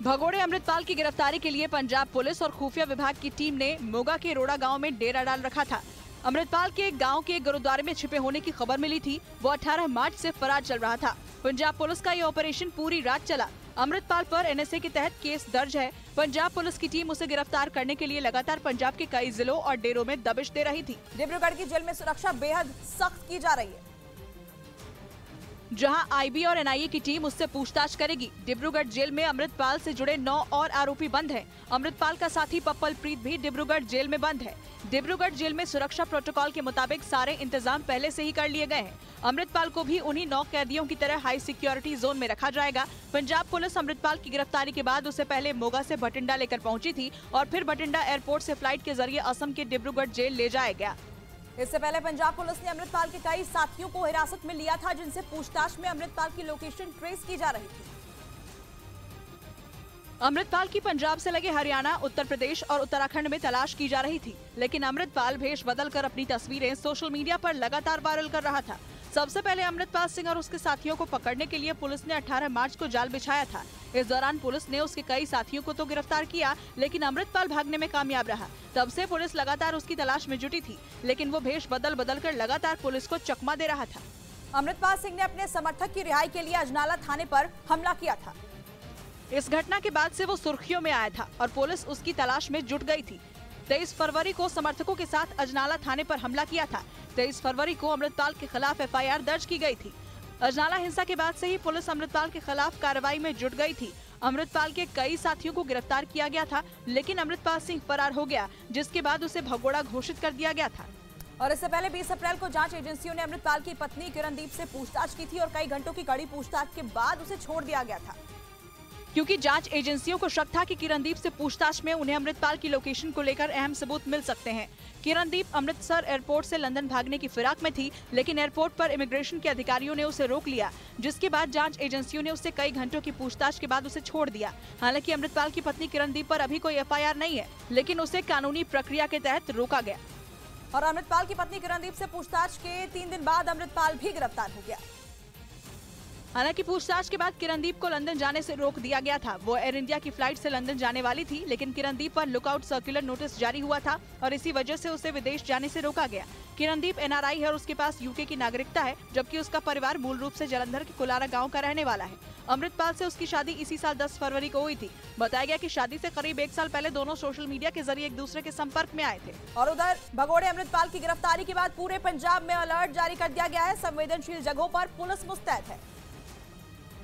भगोड़े अमृतपाल की गिरफ्तारी के लिए पंजाब पुलिस और खुफिया विभाग की टीम ने मोगा के रोड़ा गांव में डेरा डाल रखा था। अमृतपाल के गांव के गुरुद्वारे में छिपे होने की खबर मिली थी। वो 18 मार्च से फरार चल रहा था। पंजाब पुलिस का ये ऑपरेशन पूरी रात चला। अमृतपाल पर एनएसए के तहत केस दर्ज है। पंजाब पुलिस की टीम उसे गिरफ्तार करने के लिए लगातार पंजाब के कई जिलों और डेरों में दबिश दे रही थी। डिब्रूगढ़ की जेल में सुरक्षा बेहद सख्त की जा रही है, जहां आईबी और एनआईए की टीम उससे पूछताछ करेगी। डिब्रूगढ़ जेल में अमृतपाल से जुड़े 9 और आरोपी बंद हैं। अमृतपाल का साथी पप्पल प्रीत भी डिब्रूगढ़ जेल में बंद है। डिब्रूगढ़ जेल में सुरक्षा प्रोटोकॉल के मुताबिक सारे इंतजाम पहले से ही कर लिए गए हैं। अमृतपाल को भी उन्हीं 9 कैदियों की तरह हाई सिक्योरिटी जोन में रखा जाएगा। पंजाब पुलिस अमृतपाल की गिरफ्तारी के बाद उसे पहले मोगा से भटिंडा लेकर पहुंची थी और फिर भटिंडा एयरपोर्ट से फ्लाइट के जरिए असम के डिब्रूगढ़ जेल ले जाया गया। इससे पहले पंजाब पुलिस ने अमृतपाल के कई साथियों को हिरासत में लिया था, जिनसे पूछताछ में अमृतपाल की लोकेशन ट्रेस की जा रही थी। अमृतपाल की पंजाब से लगे हरियाणा, उत्तर प्रदेश और उत्तराखंड में तलाश की जा रही थी, लेकिन अमृतपाल भेष बदलकर अपनी तस्वीरें सोशल मीडिया पर लगातार वायरल कर रहा था। सबसे पहले अमृतपाल सिंह और उसके साथियों को पकड़ने के लिए पुलिस ने 18 मार्च को जाल बिछाया था। इस दौरान पुलिस ने उसके कई साथियों को तो गिरफ्तार किया, लेकिन अमृतपाल भागने में कामयाब रहा। तब से पुलिस लगातार उसकी तलाश में जुटी थी, लेकिन वो भेष बदल कर लगातार पुलिस को चकमा दे रहा था। अमृतपाल सिंह ने अपने समर्थक की रिहाई के लिए अजनाला थाने पर हमला किया था। इस घटना के बाद से वो सुर्खियों में आया था और पुलिस उसकी तलाश में जुट गई थी। 23 फरवरी को समर्थकों के साथ अजनाला थाने पर हमला किया था। 23 फरवरी को अमृतपाल के खिलाफ FIR दर्ज की गई थी। अजनाला हिंसा के बाद से ही पुलिस अमृतपाल के खिलाफ कार्रवाई में जुट गई थी। अमृतपाल के कई साथियों को गिरफ्तार किया गया था, लेकिन अमृतपाल सिंह फरार हो गया, जिसके बाद उसे भगोड़ा घोषित कर दिया गया था। और इससे पहले 20 अप्रैल को जांच एजेंसियों ने अमृतपाल की पत्नी किरणदीप से पूछताछ की थी और कई घंटों की कड़ी पूछताछ के बाद उसे छोड़ दिया गया था, क्योंकि जांच एजेंसियों को शक था कि किरणदीप से पूछताछ में उन्हें अमृतपाल की लोकेशन को लेकर अहम सबूत मिल सकते हैं। किरणदीप अमृतसर एयरपोर्ट से लंदन भागने की फिराक में थी, लेकिन एयरपोर्ट पर इमिग्रेशन के अधिकारियों ने उसे रोक लिया, जिसके बाद जांच एजेंसियों ने उससे कई घंटों की पूछताछ के बाद उसे छोड़ दिया। हालांकि अमृतपाल की पत्नी किरणदीप पर अभी कोई FIR नहीं है, लेकिन उसे कानूनी प्रक्रिया के तहत रोका गया। और अमृतपाल की पत्नी किरणदीप से पूछताछ के 3 दिन बाद अमृतपाल भी गिरफ्तार हो गया। हालांकि पूछताछ के बाद किरणदीप को लंदन जाने से रोक दिया गया था। वो एयर इंडिया की फ्लाइट से लंदन जाने वाली थी, लेकिन किरणदीप पर लुकआउट सर्कुलर नोटिस जारी हुआ था और इसी वजह से उसे विदेश जाने से रोका गया। किरणदीप NRI है और उसके पास UK की नागरिकता है, जबकि उसका परिवार मूल रूप से जालंधर के कुलारा गाँव का रहने वाला है। अमृतपाल से उसकी शादी इसी साल 10 फरवरी को हुई थी। बताया गया कि शादी से करीब 1 साल पहले दोनों सोशल मीडिया के जरिए एक दूसरे के संपर्क में आए थे। और उधर भगोड़े अमृतपाल की गिरफ्तारी के बाद पूरे पंजाब में अलर्ट जारी कर दिया गया है। संवेदनशील जगहों पर पुलिस मुस्तैद है।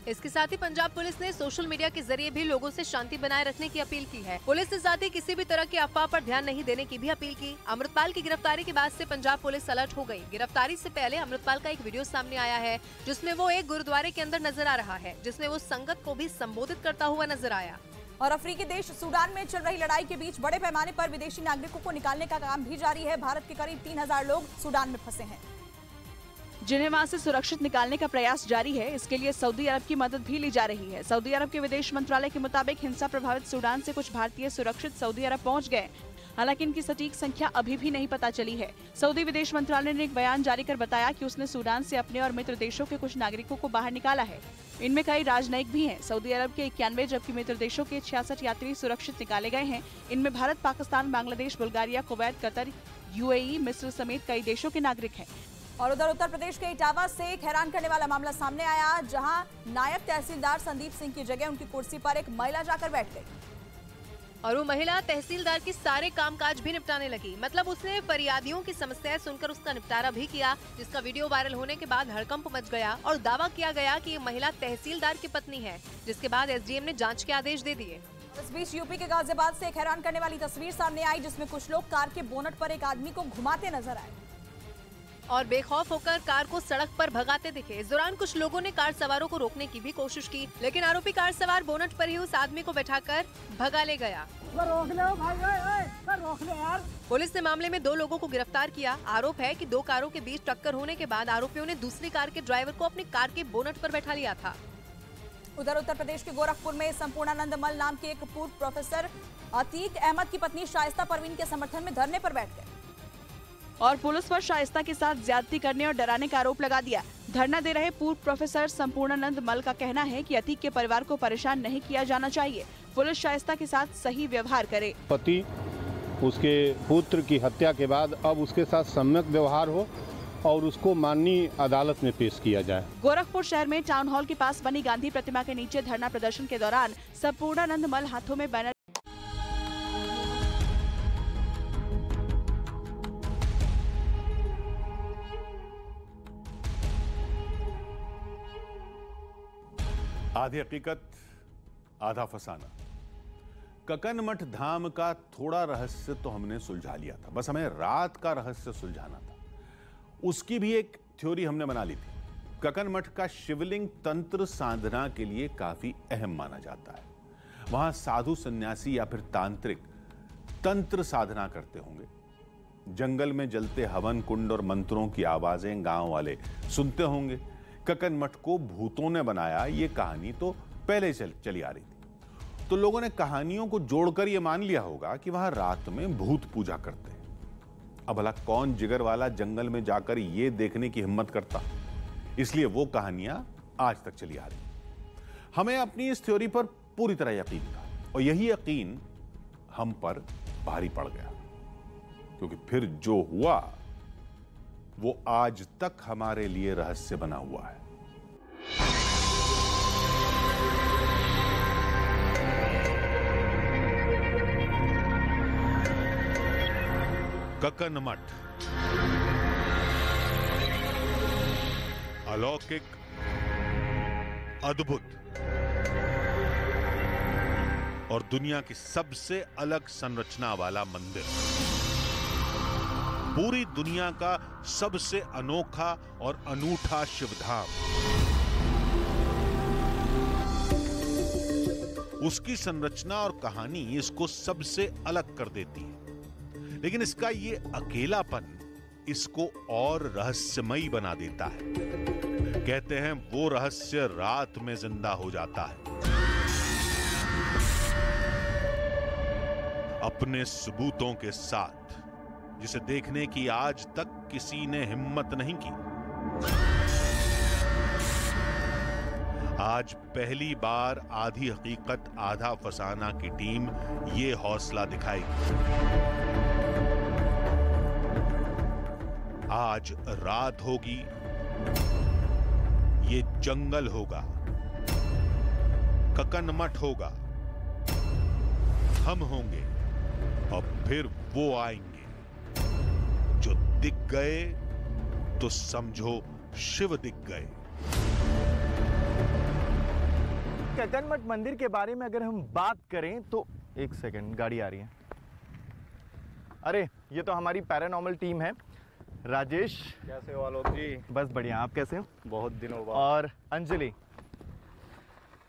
इसके साथ ही पंजाब पुलिस ने सोशल मीडिया के जरिए भी लोगों से शांति बनाए रखने की अपील की है। पुलिस ने साथ ही किसी भी तरह की अफवाह पर ध्यान नहीं देने की भी अपील की। अमृतपाल की गिरफ्तारी के बाद से पंजाब पुलिस अलर्ट हो गई। गिरफ्तारी से पहले अमृतपाल का एक वीडियो सामने आया है, जिसमें वो एक गुरुद्वारे के अंदर नजर आ रहा है, जिसमें वो संगत को भी संबोधित करता हुआ नजर आया। और अफ्रीकी देश सूडान में चल रही लड़ाई के बीच बड़े पैमाने पर विदेशी नागरिकों को निकालने का काम भी जारी है। भारत के करीब 3000 लोग सूडान में फंसे हैं, जिन्हें वहां से सुरक्षित निकालने का प्रयास जारी है। इसके लिए सऊदी अरब की मदद भी ली जा रही है। सऊदी अरब के विदेश मंत्रालय के मुताबिक हिंसा प्रभावित सूडान से कुछ भारतीय सुरक्षित सऊदी अरब पहुंच गए। हालांकि इनकी सटीक संख्या अभी भी नहीं पता चली है। सऊदी विदेश मंत्रालय ने एक बयान जारी कर बताया कि उसने सूडान से अपने और मित्र देशों के कुछ नागरिकों को बाहर निकाला है। इनमें कई राजनयिक भी हैं। सऊदी अरब के 91 जबकि मित्र देशों के 66 यात्री सुरक्षित निकाले गए हैं। इनमें Bharat, Pakistan, Bangladesh, Bulgaria, Kuwait, Qatar, UAE, मिस्र समेत कई देशों के नागरिक हैं। और उधर उत्तर प्रदेश के इटावा से एक हैरान करने वाला मामला सामने आया, जहां नायब तहसीलदार संदीप सिंह की जगह उनकी कुर्सी पर एक महिला जाकर बैठ गई और वो महिला तहसीलदार की सारे कामकाज भी निपटाने लगी। मतलब उसने फरियादियों की समस्याएं सुनकर उसका निपटारा भी किया, जिसका वीडियो वायरल होने के बाद हड़कंप मच गया और दावा किया गया कि ये महिला तहसीलदार की पत्नी है, जिसके बाद SDM ने जाँच के आदेश दे दिए। इस बीच यूपी के गाजियाबाद से एक हैरान करने वाली तस्वीर सामने आई, जिसमें कुछ लोग कार के बोनट पर एक आदमी को घुमाते नजर आए और बेखौफ होकर कार को सड़क पर भगाते दिखे। इस दौरान कुछ लोगों ने कार सवारों को रोकने की भी कोशिश की, लेकिन आरोपी कार सवार बोनट पर ही उस आदमी को बैठाकर भगा ले गया। रोक ले भाई, रोक ले यार। पुलिस ने मामले में 2 लोगों को गिरफ्तार किया। आरोप है कि 2 कारों के बीच टक्कर होने के बाद आरोपियों ने दूसरी कार के ड्राइवर को अपनी कार के बोनट पर बैठा लिया था। उधर उत्तर प्रदेश के गोरखपुर में संपूर्णानंद मल नाम के एक पूर्व प्रोफेसर अतीक अहमद की पत्नी शाइस्ता परवीन के समर्थन में धरने पर बैठ गए और पुलिस पर शाइस्ता के साथ ज्यादती करने और डराने का आरोप लगा दिया। धरना दे रहे पूर्व प्रोफेसर संपूर्णानंद मल का कहना है कि अतीक के परिवार को परेशान नहीं किया जाना चाहिए। पुलिस शाइस्ता के साथ सही व्यवहार करे। पति उसके पुत्र की हत्या के बाद अब उसके साथ सम्यक व्यवहार हो और उसको माननीय अदालत में पेश किया जाए। गोरखपुर शहर में टाउन हॉल के पास बनी गांधी प्रतिमा के नीचे धरना प्रदर्शन के दौरान संपूर्णानंद मल हाथों में बैनर आधी हकीकत आधा फसाना। ककन मठ धाम का थोड़ा रहस्य तो हमने सुलझा लिया था, बस हमें रात का रहस्य सुलझाना था। उसकी भी एक थ्योरी हमने बना ली थी। ककन मठ का शिवलिंग तंत्र साधना के लिए काफी अहम माना जाता है। वहां साधु सन्यासी या फिर तांत्रिक तंत्र साधना करते होंगे। जंगल में जलते हवन कुंड और मंत्रों की आवाजें गांव वाले सुनते होंगे। ककन मठ को भूतों ने बनाया, ये कहानी तो पहले चली आ रही थी। तो लोगों ने कहानियों को जोड़कर यह मान लिया होगा कि वहां रात में भूत पूजा करते हैं। अब भला कौन जिगर वाला जंगल में जाकर यह देखने की हिम्मत करता? इसलिए वो कहानियां आज तक चली आ रही। हमें अपनी इस थ्योरी पर पूरी तरह यकीन था और यही यकीन हम पर भारी पड़ गया, क्योंकि फिर जो हुआ वो आज तक हमारे लिए रहस्य बना हुआ है। ककन मठ, अलौकिक, अद्भुत और दुनिया की सबसे अलग संरचना वाला मंदिर, पूरी दुनिया का सबसे अनोखा और अनूठा शिवधाम। उसकी संरचना और कहानी इसको सबसे अलग कर देती है, लेकिन इसका ये अकेलापन इसको और रहस्यमयी बना देता है। कहते हैं वो रहस्य रात में जिंदा हो जाता है, अपने सबूतों के साथ, जिसे देखने की आज तक किसी ने हिम्मत नहीं की। आज पहली बार आधी हकीकत आधा फसाना की टीम ये हौसला दिखाएगी। आज रात होगी, ये जंगल होगा, ककन मठ होगा, हम होंगे और फिर वो आएंगे। जो दिख गए तो समझो शिव दिख गए। ककन मठ मंदिर के बारे में अगर हम बात करें तो एक सेकंड, गाड़ी आ रही है। अरे ये तो हमारी पैरानॉर्मल टीम है। राजेश, कैसे हो आलोक जी? बस बढ़िया, आप कैसे हो? बहुत दिनों बाद। और अंजलि,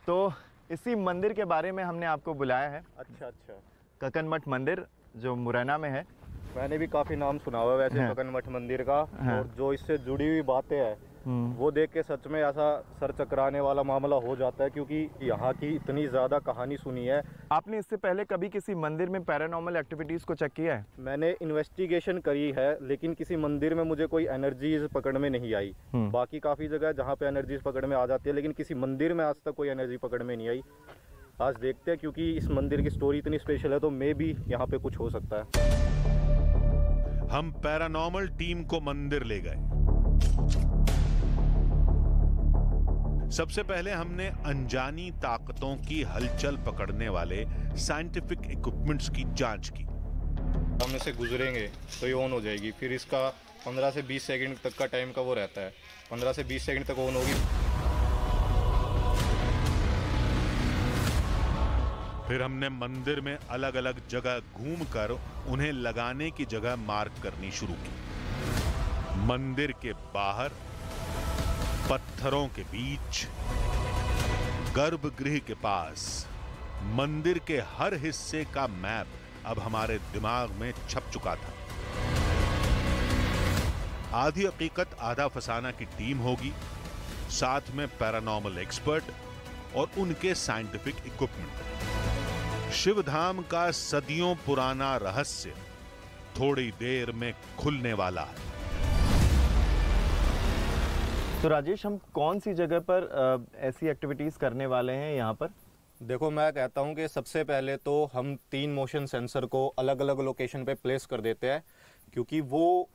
तो इसी मंदिर के बारे में हमने आपको बुलाया है। अच्छा अच्छा। ककन मठ मंदिर जो मुरैना में है। मैंने भी काफी नाम सुना हुआ है वैसे हाँ। ककन मठ मंदिर का। हाँ। और जो इससे जुड़ी हुई बातें हैं वो देख के सच में ऐसा सर चकराने वाला मामला हो जाता है, क्योंकि यहाँ की इतनी ज़्यादा कहानी सुनी है। आपने इससे पहले कभी किसी मंदिर में पैरानॉर्मल एक्टिविटीज़ को चेक किया है? मैंने इन्वेस्टिगेशन करी है, लेकिन किसी मंदिर में मुझे कोई एनर्जीज पकड़ में नहीं आई। बाकी काफ़ी जगह जहाँ पे एनर्जीज पकड़ में आ जाती है, लेकिन किसी मंदिर में आज तक कोई एनर्जी पकड़ में नहीं आई। आज देखते हैं, क्योंकि इस मंदिर की स्टोरी इतनी स्पेशल है तो मे भी यहाँ पे कुछ हो सकता है। हम पैरानॉर्मल टीम को मंदिर ले गए। सबसे पहले हमने अनजानी ताकतों की हलचल पकड़ने वाले साइंटिफिक इक्विपमेंट्स की जांच की। हम इसे गुजरेंगे तो ये ऑन हो जाएगी, फिर इसका 15 से 20 सेकंड तक का टाइम का वो रहता है। 15 से 20 सेकंड तक ऑन होगी। फिर हमने मंदिर में अलग अलग जगह घूमकर उन्हें लगाने की जगह मार्क करनी शुरू की। मंदिर के बाहर, पत्थरों के बीच, गर्भगृह के पास, मंदिर के हर हिस्से का मैप अब हमारे दिमाग में छप चुका था। आधी हकीकत आधा फसाना की टीम होगी, साथ में पैरानॉर्मल एक्सपर्ट और उनके साइंटिफिक इक्विपमेंट। शिवधाम का सदियों पुराना रहस्य थोड़ी देर में खुलने वाला है। तो राजेश, हम कौन सी जगह पर ऐसी एक्टिविटीज़ करने वाले हैं यहाँ पर? देखो, मैं कहता हूँ कि सबसे पहले तो हम 3 मोशन सेंसर को अलग अलग लोकेशन पे प्लेस कर देते हैं, क्योंकि वो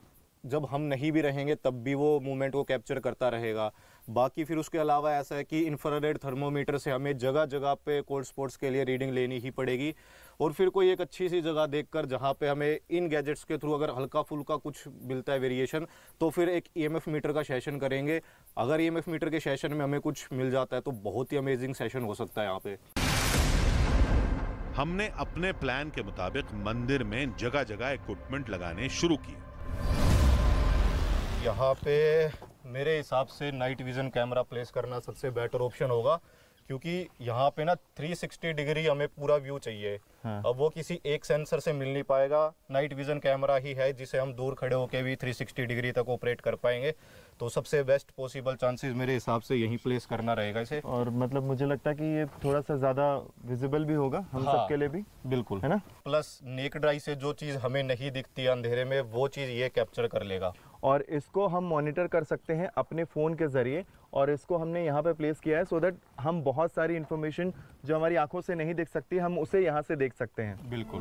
जब हम नहीं भी रहेंगे तब भी वो मूवमेंट को कैप्चर करता रहेगा। बाकी फिर उसके अलावा ऐसा है कि इंफ्रारेड थर्मोमीटर से हमें जगह जगह पे कोल्ड स्पॉट्स के लिए रीडिंग लेनी ही पड़ेगी। और फिर कोई एक अच्छी सी जगह देखकर जहाँ पे हमें इन गैजेट्स के थ्रू अगर हल्का फुल्का कुछ मिलता है वेरिएशन, तो फिर एक EMF मीटर का सेशन करेंगे। अगर EMF मीटर के सेशन में हमें कुछ मिल जाता है तो बहुत ही अमेजिंग सेशन हो सकता है यहाँ पे। हमने अपने प्लान के मुताबिक मंदिर में जगह जगह इक्विपमेंट लगाने शुरू किए। यहाँ पे मेरे हिसाब से नाइट विजन कैमरा प्लेस करना सबसे बेटर ऑप्शन होगा, क्योंकि यहाँ पे ना 360 डिग्री हमें पूरा व्यू चाहिए। हाँ। अब वो किसी एक सेंसर से मिल नहीं पाएगा। नाइट विजन कैमरा ही है जिसे हम दूर खड़े होकर भी 360 डिग्री तक ऑपरेट कर पाएंगे। तो सबसे बेस्ट पॉसिबल चांसेस मेरे हिसाब से यहीं प्लेस करना रहेगा इसे। और मतलब मुझे लगता है कि ये थोड़ा सा ज़्यादा विजिबल भी होगा हम सबके लिए भी। बिल्कुल, है ना। प्लस नेकेड आई से जो चीज़ हमें नहीं दिखती अंधेरे में, वो चीज़ ये कैप्चर कर लेगा। और इसको हम मॉनिटर कर सकते हैं अपने फ़ोन के ज़रिए, और इसको हमने यहाँ पे प्लेस किया है सो दैट हम बहुत सारी इन्फॉर्मेशन जो हमारी आंखों से नहीं दिख सकती, हम उसे यहाँ से देख सकते हैं। बिल्कुल।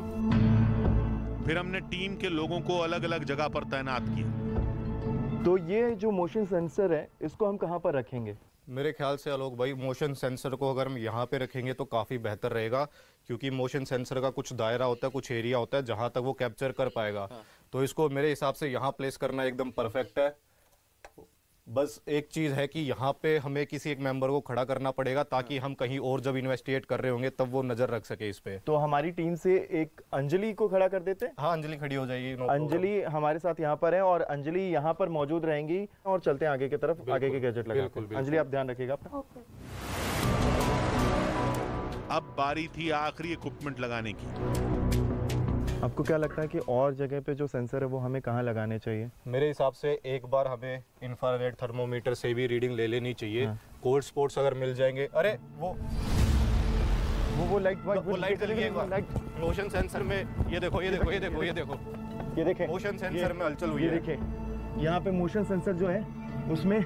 फिर हमने टीम के लोगों को अलग अलग जगह पर तैनात किया। तो ये जो मोशन सेंसर है, इसको हम कहाँ पर रखेंगे? मेरे ख्याल से आलोक भाई, मोशन सेंसर को अगर हम यहाँ पे रखेंगे तो काफ़ी बेहतर रहेगा, क्योंकि मोशन सेंसर का कुछ दायरा होता है, कुछ एरिया होता है जहाँ तक वो कैप्चर कर पाएगा। हाँ। तो इसको मेरे हिसाब से यहाँ प्लेस करना एकदम परफेक्ट है। बस एक चीज़ है कि यहाँ पे हमें किसी एक मेंबर को खड़ा करना पड़ेगा ताकि हम कहीं और जब इन्वेस्टिगेट कर रहे होंगे तब वो नज़र रख सके इस पे। तो हमारी टीम से एक अंजलि को खड़ा कर देते हैं। हाँ, अंजलि खड़ी हो जाएगी। अंजलि हमारे साथ यहाँ पर है और अंजलि यहाँ पर मौजूद रहेंगी और चलते हैं आगे की तरफ, आगे के गैजेट लगाते हैं। अंजलि आप ध्यान रखिएगा अपना। अब बारी थी आखिरी इक्विपमेंट लगाने की। आपको क्या लगता है कि और जगह पे जो सेंसर है वो हमें कहाँ लगाने चाहिए? मेरे हिसाब से एक बार हमें इंफ्रारेड थर्मोमीटर से भी रीडिंग ले लेनी चाहिए। कोल्ड स्पॉट्स अगर मिल जाएंगे, अरे वो लाइट जल गई। एक बार मोशन सेंसर में ये देखो ये देखें मोशन सेंसर में हलचल हुई है। ये देखें यहाँ पे मोशन सेंसर जो है उसमें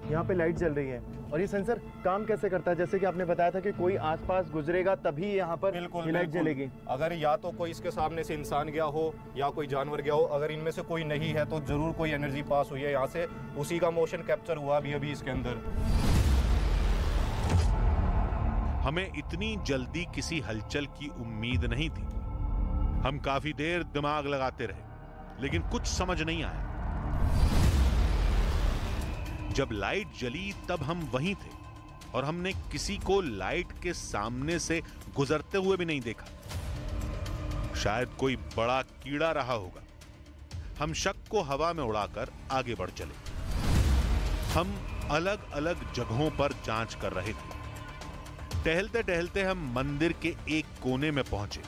यहाँ पे लाइट जल रही है। और ये सेंसर काम कैसे करता है? जैसे कि आपने बताया था कि कोई आसपास गुजरेगा तभी यहाँ पर लाइट जलेगी। अगर या तो कोई इसके सामने से इंसान गया हो या कोई जानवर गया हो, अगर इनमें से कोई नहीं है तो जरूर कोई एनर्जी पास हुई है यहाँ से, उसी का मोशन कैप्चर हुआ अभी इसके अंदर। हमें इतनी जल्दी किसी हलचल की उम्मीद नहीं थी। हम काफी देर दिमाग लगाते रहे लेकिन कुछ समझ नहीं आया। जब लाइट जली तब हम वहीं थे और हमने किसी को लाइट के सामने से गुजरते हुए भी नहीं देखा। शायद कोई बड़ा कीड़ा रहा होगा। हम शक को हवा में उड़ाकर आगे बढ़ चले। हम अलग अलग जगहों पर जांच कर रहे थे। टहलते टहलते हम मंदिर के एक कोने में पहुंचे।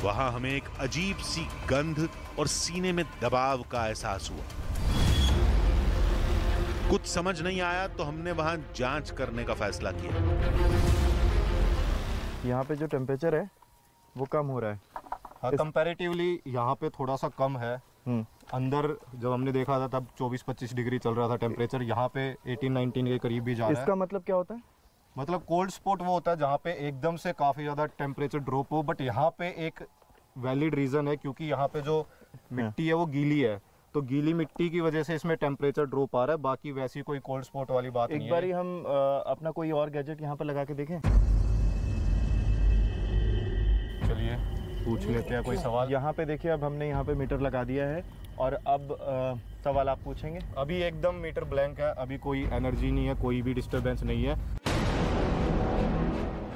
वहां हमें एक अजीब सी गंध और सीने में दबाव का एहसास हुआ। कुछ समझ नहीं आया तो हमने वहां जांच करने का फैसला किया। यहाँ पे जो टेम्परेचर है वो कम हो रहा है। हाँ, कंपैरेटिवली यहाँ पे थोड़ा सा कम है। अंदर जब हमने देखा था तब 24-25 डिग्री चल रहा था टेम्परेचर, यहाँ पे 18-19 के करीब भी जा रहा है। इसका मतलब क्या होता है? मतलब कोल्ड स्पॉट वो होता है जहाँ पे एकदम से काफ़ी ज़्यादा टेम्परेचर ड्रॉप हो। बट यहाँ पे एक वैलिड रीज़न है क्योंकि यहाँ पे जो मिट्टी है वो गीली है, तो गीली मिट्टी की वजह से इसमें टेम्परेचर ड्रॉप आ रहा है। बाकी वैसी कोई कोल्ड स्पॉट वाली बात नहीं है। एक बारी हम अपना कोई और गैजेट यहाँ पर लगा के देखें। चलिए पूछ लेते हैं कोई सवाल। यहाँ पे देखिए, अब हमने यहाँ पे मीटर लगा दिया है और अब सवाल आप पूछेंगे। अभी एकदम मीटर ब्लैंक है, अभी कोई एनर्जी नहीं है, कोई भी डिस्टर्बेंस नहीं है।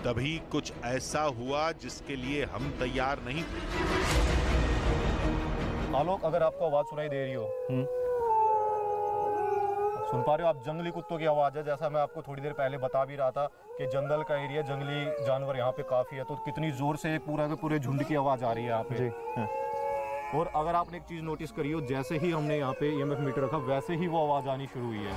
तभी कुछ ऐसा हुआ जिसके लिए हम तैयार नहीं थे। आलोक, अगर आपको आवाज सुनाई दे रही हो, सुन पा रहे हो आप? जंगली कुत्तों की आवाज है। जैसा मैं आपको थोड़ी देर पहले बता भी रहा था कि जंगल का एरिया, जंगली जानवर यहाँ पे काफी है, तो कितनी जोर से पूरा के पूरे झुंड की आवाज आ रही है यहाँ पे। और अगर आपने एक चीज नोटिस करी हो, जैसे ही हमने यहाँ पे EMF मीटर रखा वैसे ही वो आवाज आनी शुरू हुई है।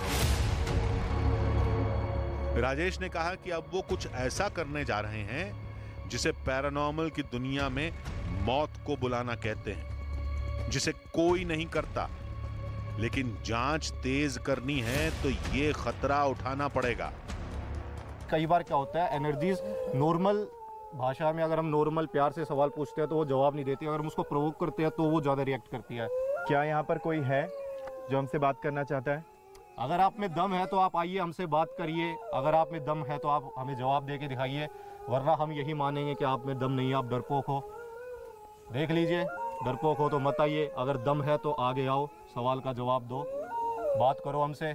राजेश ने कहा कि अब वो कुछ ऐसा करने जा रहे हैं जिसे पैरानॉर्मल की दुनिया में मौत को बुलाना कहते हैं, जिसे कोई नहीं करता। लेकिन जांच तेज करनी है तो ये खतरा उठाना पड़ेगा। कई बार क्या होता है, एनर्जीज नॉर्मल भाषा में अगर हम नॉर्मल प्यार से सवाल पूछते हैं तो वो जवाब नहीं देती, अगर हम उसको प्रोवोक करते हैं तो वो ज़्यादा रिएक्ट करती है। क्या यहाँ पर कोई है जो हमसे बात करना चाहता है? अगर आप में दम है तो आप आइए, हमसे बात करिए। अगर आप में दम है तो आप हमें जवाब दे के दिखाइए, वरना हम यही मानेंगे कि आप में दम नहीं है, आप डरपोक हो। देख लीजिए, डरपोक हो तो मत आइए, अगर दम है तो आगे आओ, सवाल का जवाब दो, बात करो हमसे।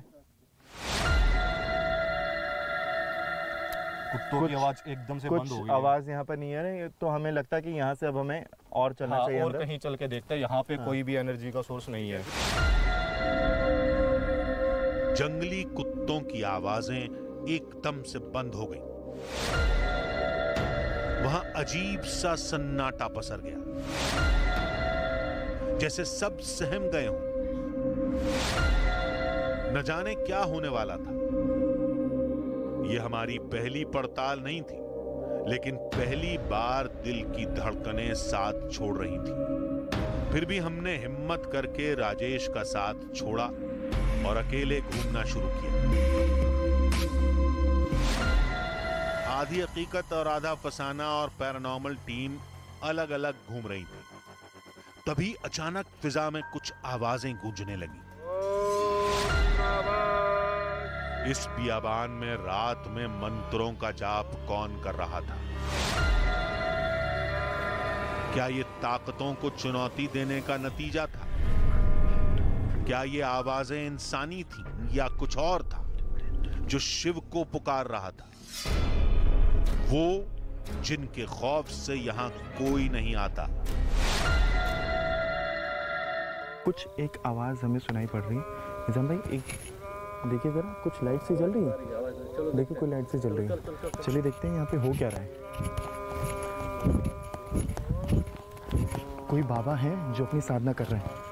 कुत्तों की आवाज एकदम से बंद हो गई। आवाज यहाँ पर नहीं है, तो हमें लगता है कि यहाँ से अब हमें और चलना चाहिए। और कहीं चल के देखते हैं, यहाँ पे कोई भी एनर्जी का सोर्स नहीं है। जंगली कुत्तों की आवाजें एकदम से बंद हो गई। वहां अजीब सा सन्नाटा पसर गया, जैसे सब सहम गए हों। न जाने क्या होने वाला था। यह हमारी पहली पड़ताल नहीं थी, लेकिन पहली बार दिल की धड़कनें साथ छोड़ रही थी। फिर भी हमने हिम्मत करके राजेश का साथ छोड़ा और अकेले घूमना शुरू किया। आधी हकीकत और आधा फसाना और पैरानॉर्मल टीम अलग अलग घूम रही थी। तभी अचानक फिजा में कुछ आवाजें गूंजने लगी। इस बियाबान में रात में मंत्रों का जाप कौन कर रहा था? क्या ये ताकतों को चुनौती देने का नतीजा था? क्या ये आवाजें इंसानी थी या कुछ और था जो शिव को पुकार रहा था? वो जिनके खौफ से यहां कोई नहीं आता। कुछ एक आवाज हमें सुनाई पड़ रही है। निजाम भाई एक देखिए जरा, कुछ लाइट से जल रही है। देखिए कोई लाइट से जल रही है। चलिए देखते हैं यहाँ पे हो क्या रहा है। कोई बाबा हैं जो अपनी साधना कर रहे हैं।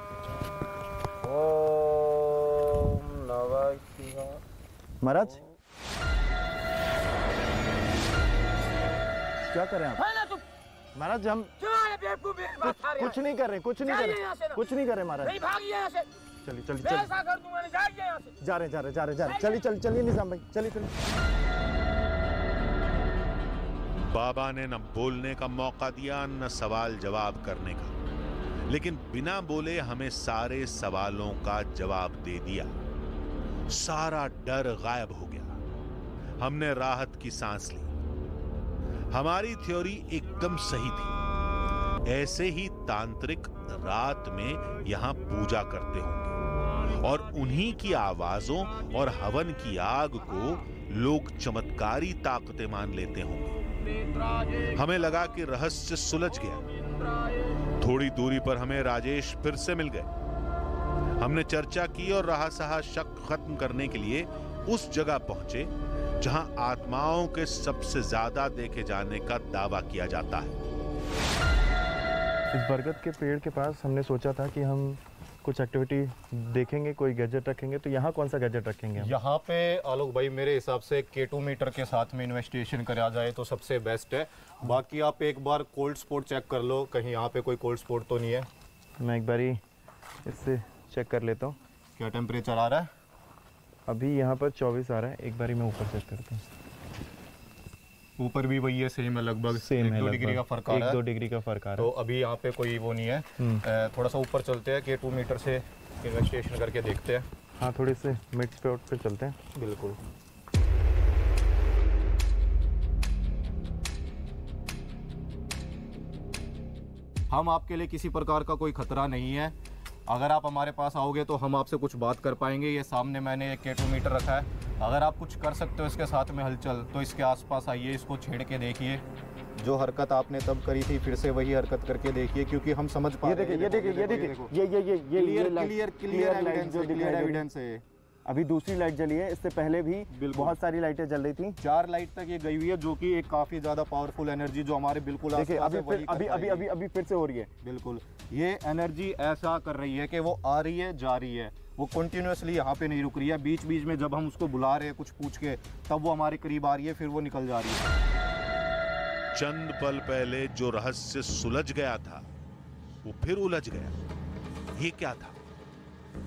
महाराज क्या कर रहे हैं आप? महाराज हम कुछ नहीं कर रहे, कुछ नहीं कर रहे, कुछ नहीं कर रहे महाराज। चलिए चलिए चलिए, जा रहे चलिए चलिए निजाम भाई, चलिए चलिए। बाबा ने न बोलने का मौका दिया न सवाल जवाब करने का, लेकिन बिना बोले हमें सारे सवालों का जवाब दे दिया। सारा डर गायब हो गया। हमने राहत की सांस ली। हमारी थ्योरी एकदम सही थी। ऐसे ही तांत्रिक रात में यहां पूजा करते होंगे और उन्हीं की आवाजों और हवन की आग को लोग चमत्कारी ताकतें मान लेते होंगे। हमें लगा कि रहस्य सुलझ गया। थोड़ी दूरी पर हमें राजेश फिर से मिल गए। हमने चर्चा की और रहा सहा शक खत्म करने के लिए उस जगह पहुंचे जहां आत्माओं के सबसे ज्यादा देखे जाने का दावा किया जाता है। इस बरगद के पेड़ के पास हमने सोचा था कि हम कुछ एक्टिविटी देखेंगे, कोई गैजेट रखेंगे। तो यहाँ कौन सा गैजेट रखेंगे हम? यहाँ पे आलोक भाई मेरे हिसाब से K2 मीटर के साथ में इन्वेस्टिगेशन करा जाए तो सबसे बेस्ट है। बाकी आप एक बार कोल्ड स्पॉट चेक कर लो, कहीं यहाँ पे कोई कोल्ड स्पॉट तो नहीं है। मैं एक बारी इससे चेक कर लेता हूँ। क्या टेम्परेचर आ रहा है? अभी यहाँ पर 24 आ रहा है। एक बारी मैं ऊपर चेक करता हूँ। ऊपर भी वही है, सेम है लगभग, सेम है, 1-2 डिग्री का फर्क आ रहा है। 1-2 डिग्री का फर्क आ रहा है। तो अभी यहाँ पे कोई वो नहीं है। थोड़ा सा ऊपर चलते हैं, K2 मीटर से इन्वेस्टिगेशन करके देखते हैं। हाँ थोड़े से मिड स्पॉट पे चलते हैं। बिल्कुल। हम आपके लिए किसी प्रकार का कोई खतरा नहीं है। अगर आप हमारे पास आओगे तो हम आपसे कुछ बात कर पाएंगे। ये सामने मैंने एक K2 मीटर रखा है। अगर आप कुछ कर सकते हो इसके साथ में हलचल, तो इसके आसपास आइए, इसको छेड़ के देखिए। जो हरकत आपने तब करी थी फिर से वही हरकत करके देखिए, क्योंकि हम समझ पा रहे हैं। क्लियर एविडेंस है। अभी दूसरी लाइट जली है, इससे पहले भी बहुत सारी लाइटें जल रही थी। 4 लाइट तक ये गई हुई है, जो कि एक काफी ज्यादा पावरफुल एनर्जी जो हमारे बिल्कुल देखिए अभी फिर से हो रही है। बिल्कुल, ये एनर्जी ऐसा कर रही है कि वो आ रही है जा रही है, वो कंटिन्यूसली यहाँ पे नहीं रुक रही है। बीच बीच में जब हम उसको बुला रहे हैं कुछ पूछ के, तब वो हमारे करीब आ रही है, फिर वो निकल जा रही है। चंद पल पहले जो रहस्य सुलझ गया था वो फिर उलझ गया। ये क्या था?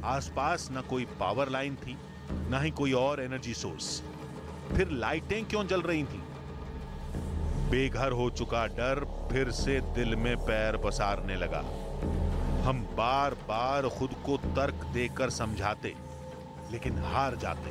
आसपास न कोई पावर लाइन थी, न ही कोई और एनर्जी सोर्स। फिर लाइटें क्यों जल रही थी? बेघर हो चुका डर फिर से दिल में पैर पसारने लगा। हम बार बार खुद को तर्क देकर समझाते, लेकिन हार जाते।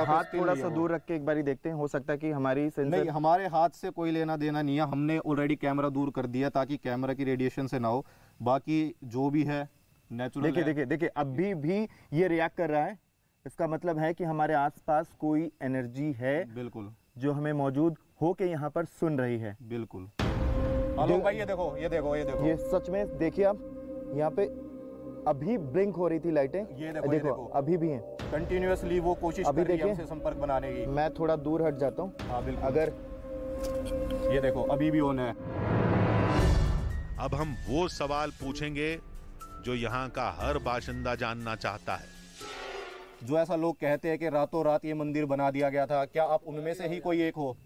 हाथ थोड़ा सा दूर रख के एक बारी देखते हैं, हो सकता है कि हमारी सेंसर नहीं, हमारे हाथ से कोई लेना देना नहीं है। हमने ऑलरेडी कैमरा दूर कर दिया ताकि कैमरा की रेडिएशन से ना हो। बाकी जो भी है नेचुरल। देखिए अभी भी ये रिएक्ट कर रहा है। इसका मतलब है कि हमारे आसपास कोई एनर्जी है, बिल्कुल, जो हमें मौजूद हो के यहाँ पर सुन रही है। बिल्कुल। आलोक भाई ये देखो, ये देखो, ये देखो, ये सच में देखिए आप, यहाँ पे अभी ब्लिंक हो रही थी लाइटें। ये देखो, अभी भी हैं। कंटिन्यूअसली वो कोशिश कर रही है हमसे संपर्क बनाने की। मैं थोड़ा दूर हट जाता हूँ। हाँ बिल्कुल। अगर ये देखो अभी भी ऑन है। अब हम वो सवाल पूछेंगे जो यहाँ का हर बाशिंदा जानना चाहता है। जो ऐसा लोग कहते हैं कि रातों रात ये मंदिर बना दिया गया था, क्या आप उनमें से ही कोई एक हो?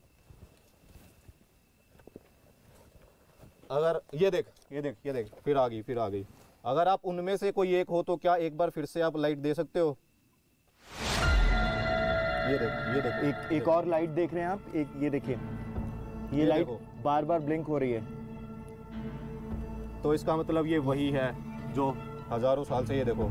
अगर ये देख फिर आ गई। अगर आप उनमें से कोई एक हो तो क्या एक बार फिर से आप लाइट दे सकते हो? ये देख एक और लाइट देख रहे हैं आप। ये देखिए, ये लाइट बार बार ब्लिंक हो रही है। तो इसका मतलब ये वही है जो हजारों साल से। ये देखो।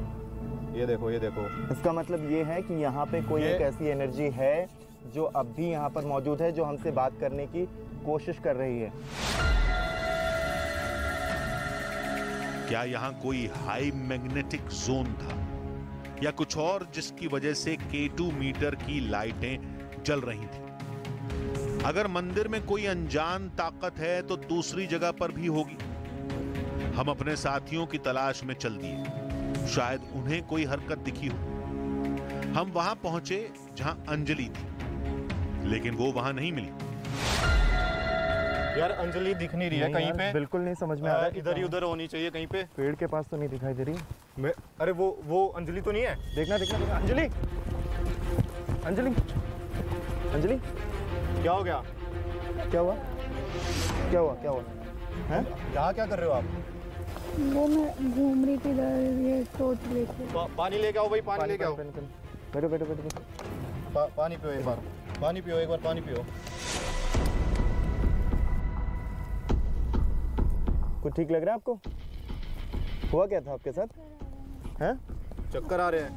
इसका मतलब ये है कि यहाँ पे कोई एक ऐसी एनर्जी है जो अब भी यहाँ पर मौजूद है, जो हमसे बात करने की कोशिश कर रही है। क्या यहाँ कोई हाई मैग्नेटिक जोन था या कुछ और जिसकी वजह से K2 मीटर की लाइटें जल रही थी? अगर मंदिर में कोई अनजान ताकत है तो दूसरी जगह पर भी होगी। हम अपने साथियों की तलाश में चल दिए, शायद उन्हें कोई हरकत दिखी हो। हम वहां पहुंचे जहां अंजलि थी, लेकिन वो वहां नहीं मिली। यार अंजलि दिख नहीं रही है कहीं पे। बिल्कुल नहीं समझ में आ रहा है। इधर ही उधर होनी चाहिए कहीं पे। पेड़ के पास तो नहीं दिखाई दे रही। अरे वो अंजलि तो नहीं है। देखना देखना देखना। अंजलि अंजलि अंजलि, क्या हो गया? क्या हुआ? क्या हुआ? क्या हुआ? हैं? यहाँ क्या कर रहे हो आप? वो मैं घूम रही थी इधर, ये सोच रही थी। पानी लेके आओ भाई, पानी लेके आओ। बैठो बैठो बैठो। पानी पियो एक बार, पानी पियो एक बार, पानी पियो। कुछ ठीक लग रहा है आपको? हुआ क्या था आपके साथ? हैं? चक्कर आ रहे हैं।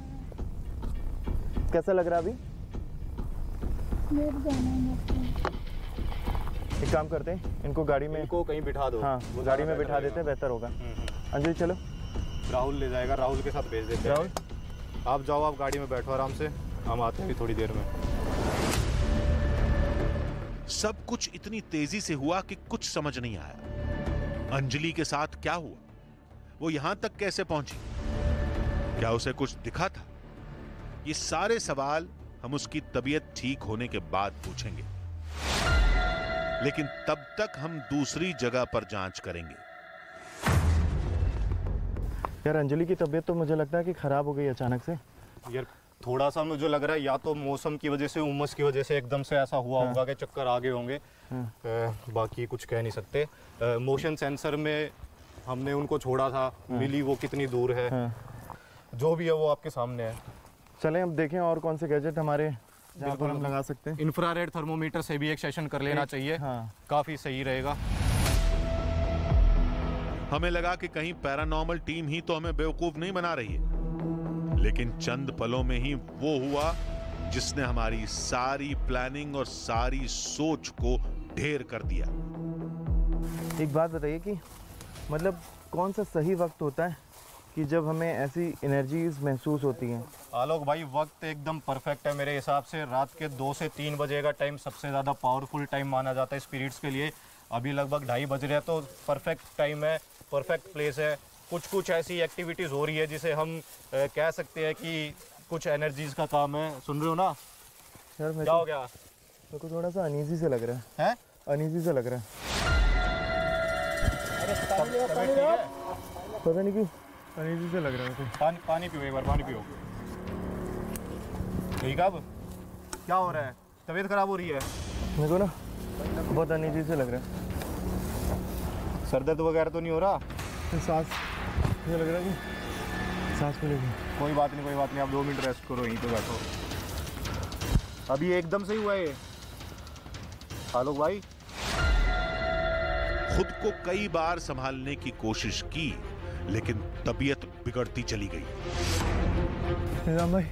कैसा लग रहा है अभी? एक काम करते हैं, इनको गाड़ी में, इनको कहीं बिठा दो। हाँ, गाड़ी में बिठा देते हैं, बेहतर होगा। अंजलि चलो। राहुल ले जाएगा, राहुल के साथ भेज देते हैं। राहुल आप जाओ, आप गाड़ी में बैठो आराम से, हम आते हैं थोड़ी देर में। सब कुछ इतनी तेजी से हुआ कि कुछ समझ नहीं आया। अंजलि के साथ क्या हुआ? वो यहां तक कैसे पहुंची? क्या उसे कुछ दिखा था? ये सारे सवाल हम उसकी तबीयत ठीक होने के बाद पूछेंगे, लेकिन तब तक हम दूसरी जगह पर जांच करेंगे। यार अंजलि की तबीयत तो मुझे लगता है कि खराब हो गई अचानक से। यार थोड़ा सा मुझे लग रहा है या तो मौसम की वजह से, उमस की वजह से एकदम से ऐसा हुआ होगा कि चक्कर आ गए होंगे। बाकी कुछ कह नहीं सकते। मोशन सेंसर में हमने उनको छोड़ा था, मिली वो कितनी दूर है। जो भी है वो आपके सामने है। चलें अब देखें और कौन से गैजेट हमारे जहाँ पर हम लगा सकते हैं। इंफ्रारेड थर्मोमीटर से भी एक सेशन कर लेना चाहिए। काफ़ी सही रहेगा। हमें लगा कि कहीं पैरानॉर्मल टीम ही तो हमें बेवकूफ नहीं बना रही है, लेकिन चंद पलों में ही वो हुआ जिसने हमारी सारी प्लानिंग और सारी सोच को ढेर कर दिया। एक बात बताइए कि मतलब कौन सा सही वक्त होता है कि जब हमें ऐसी एनर्जीज महसूस होती हैं? आलोक भाई वक्त एकदम परफेक्ट है मेरे हिसाब से। रात के 2 से 3 बजे का टाइम सबसे ज़्यादा पावरफुल टाइम माना जाता है स्पिरिट्स के लिए। अभी लगभग 2:30 बज रहे हैं, तो परफेक्ट टाइम है, परफेक्ट प्लेस है। कुछ ऐसी एक्टिविटीज़ हो रही है जिसे हम कह सकते हैं कि कुछ एनर्जीज का काम है। सुन रहे हो ना? यार क्या हो गया? मेरे को थोड़ा सा अनईजी से लग रहा है। अनईजी से लग रहा है। पता नहीं क्यों अनईजी से लग रहा है। पानी पियो एक बार, पानी पियो। ठीक है, अब क्या हो रहा है? तबीयत खराब हो रही है? मेरे को ना बहुत अनईजी से लग रहा है। सर दर्द वगैरह तो नहीं हो रहा? सांस मुझे लग रहा है कि सांस खुलेगी। कोई बात नहीं, कोई बात नहीं। आप 2 मिनट रेस्ट करो, यहीं पे बैठो। अभी एकदम से ही हुआ है आलोक भाई। खुद को कई बार संभालने की कोशिश की, लेकिन तबीयत बिगड़ती चली गई। निजाम भाई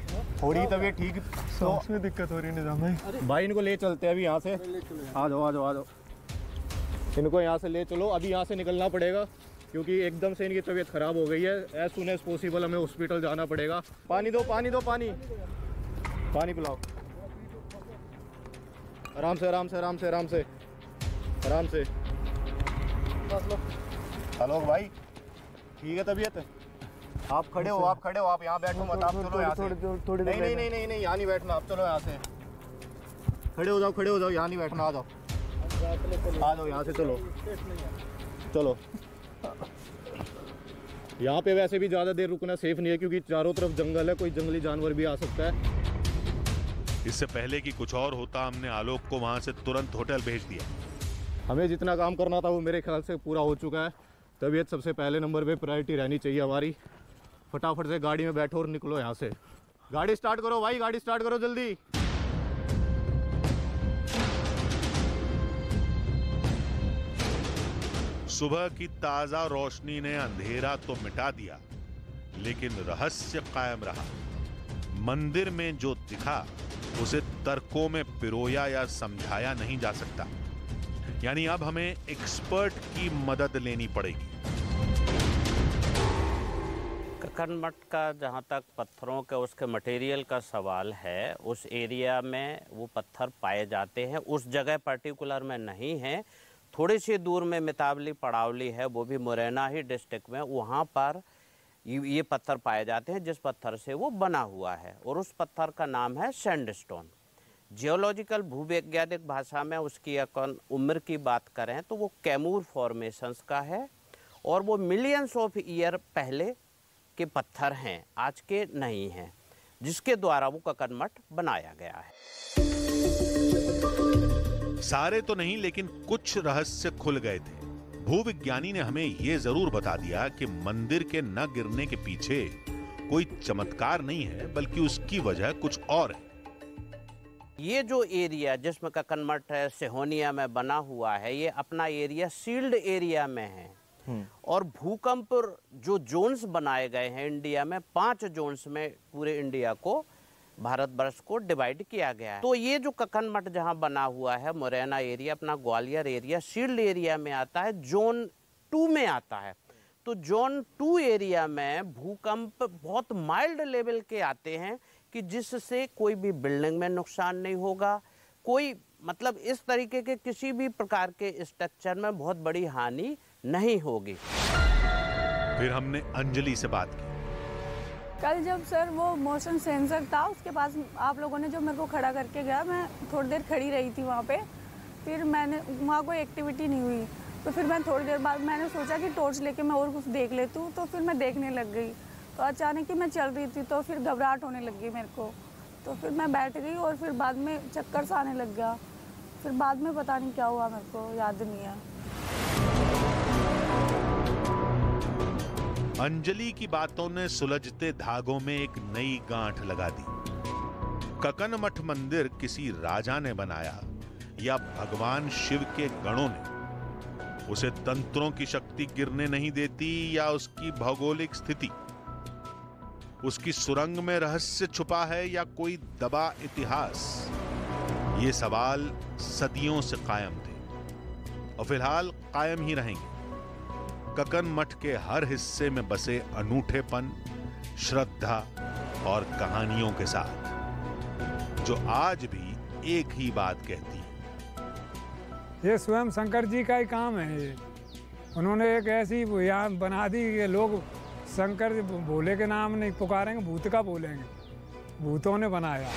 थोड़ी तबीयत ठीक, सांस में दिक्कत हो रही है। निजाम भाई इनको ले चलते हैं अभी यहाँ से। आ जाओ आ जाओ आ जाओ, इनको यहाँ से ले चलो। अभी यहाँ से निकलना पड़ेगा क्योंकि एकदम से इनकी तबीयत ख़राब हो गई है। एज सुन एज पॉसिबल हमें हॉस्पिटल जाना पड़ेगा। पानी दो, पानी दो, पानी पानी पिलाओ। आराम से आराम से आराम से आराम से आराम से। आलोक भाई ठीक है तबीयत? आप खड़े हो, आप खड़े हो, आप यहाँ बैठो मत। आप चलो यहाँ से। नहीं नहीं नहीं नहीं नहीं, यहाँ नहीं बैठना। आप चलो यहाँ से, खड़े हो जाओ, खड़े हो जाओ। यहाँ नहीं बैठना, आ जाओ आ जाओ यहाँ से। चलो चलो। यहाँ पे वैसे भी ज़्यादा देर रुकना सेफ नहीं है क्योंकि चारों तरफ जंगल है, कोई जंगली जानवर भी आ सकता है। इससे पहले कि कुछ और होता, हमने आलोक को वहां से तुरंत होटल भेज दिया। हमें जितना काम करना था वो मेरे ख्याल से पूरा हो चुका है। तबीयत सबसे पहले नंबर पे प्रायोरिटी रहनी चाहिए हमारी। फटाफट से गाड़ी में बैठो और निकलो यहाँ से। गाड़ी स्टार्ट करो भाई, गाड़ी स्टार्ट करो जल्दी। सुबह की ताजा रोशनी ने अंधेरा तो मिटा दिया, लेकिन रहस्य कायम रहा। मंदिर में जो दिखा उसे तर्कों में पिरोया या समझाया नहीं जा सकता। यानी अब हमें एक्सपर्ट की मदद लेनी पड़ेगी। कक्कन मठ का जहाँ तक पत्थरों के उसके मटेरियल का सवाल है, उस एरिया में वो पत्थर पाए जाते हैं। उस जगह पर्टिकुलर में नहीं है, थोड़ी सी दूर में मितावली पड़ावली है, वो भी मुरैना ही डिस्ट्रिक्ट में, वहाँ पर ये पत्थर पाए जाते हैं जिस पत्थर से वो बना हुआ है, और उस पत्थर का नाम है सैंडस्टोन। जियोलॉजिकल भूवैज्ञानिक भाषा में उसकी उम्र की बात करें तो वो कैमूर फॉर्मेशंस का है, और वो मिलियंस ऑफ ईयर पहले के पत्थर हैं, आज के नहीं हैं, जिसके द्वारा वो कक्कन मठ बनाया गया है। सारे तो नहीं, लेकिन कुछ रहस्य खुल गए थे। भूविज्ञानी ने हमें यह जरूर बता दिया कि मंदिर के न गिरने के पीछे कोई चमत्कार नहीं है, बल्कि उसकी वजह कुछ और है। ये जो एरिया जिसमें कक्कन मठ है, सिहोनिया में बना हुआ है, ये अपना एरिया सील्ड एरिया में है, और भूकंप जो जोन्स बनाए गए हैं इंडिया में, 5 जोन्स में पूरे इंडिया को, भारतवर्ष को डिवाइड किया गया है। तो ये जो कक्कन मठ जहाँ बना हुआ है, मुरैना एरिया, अपना ग्वालियर एरिया शील्ड एरिया में आता है, जोन 2 में आता है। तो जोन 2 एरिया में भूकंप बहुत माइल्ड लेवल के आते हैं कि जिससे कोई भी बिल्डिंग में नुकसान नहीं होगा, कोई मतलब इस तरीके के किसी भी प्रकार के स्ट्रक्चर में बहुत बड़ी हानि नहीं होगी। फिर हमने अंजलि से बात की। कल जब सर वो मोशन सेंसर था उसके पास आप लोगों ने जो मेरे को खड़ा करके गया, मैं थोड़ी देर खड़ी रही थी वहाँ पे, फिर मैंने वहाँ कोई एक्टिविटी नहीं हुई, तो फिर मैं थोड़ी देर बाद मैंने सोचा कि टॉर्च लेके मैं और कुछ देख लेती हूँ, तो फिर मैं देखने लग गई। तो अचानक ही मैं चल रही थी, तो फिर घबराहट होने लग गई मेरे को, तो फिर मैं बैठ गई और फिर बाद में चक्कर सा आने लग गया। फिर बाद में पता नहीं क्या हुआ, मेरे को याद नहीं है। अंजलि की बातों ने सुलझते धागों में एक नई गांठ लगा दी। कक्कन मठ मंदिर किसी राजा ने बनाया या भगवान शिव के गणों ने, उसे तंत्रों की शक्ति गिरने नहीं देती या उसकी भौगोलिक स्थिति, उसकी सुरंग में रहस्य छुपा है या कोई दबा इतिहास, ये सवाल सदियों से कायम थे और फिलहाल कायम ही रहेंगे। कक्कन मठ के हर हिस्से में बसे अनूठेपन, श्रद्धा और कहानियों के साथ, जो आज भी एक ही बात कहती है। ये स्वयं शंकर जी का ही काम है। ये उन्होंने एक ऐसी यहाँ बना दी कि लोग शंकर भोले के नाम नहीं पुकारेंगे, भूत का बोलेंगे। भूतों ने बनाया।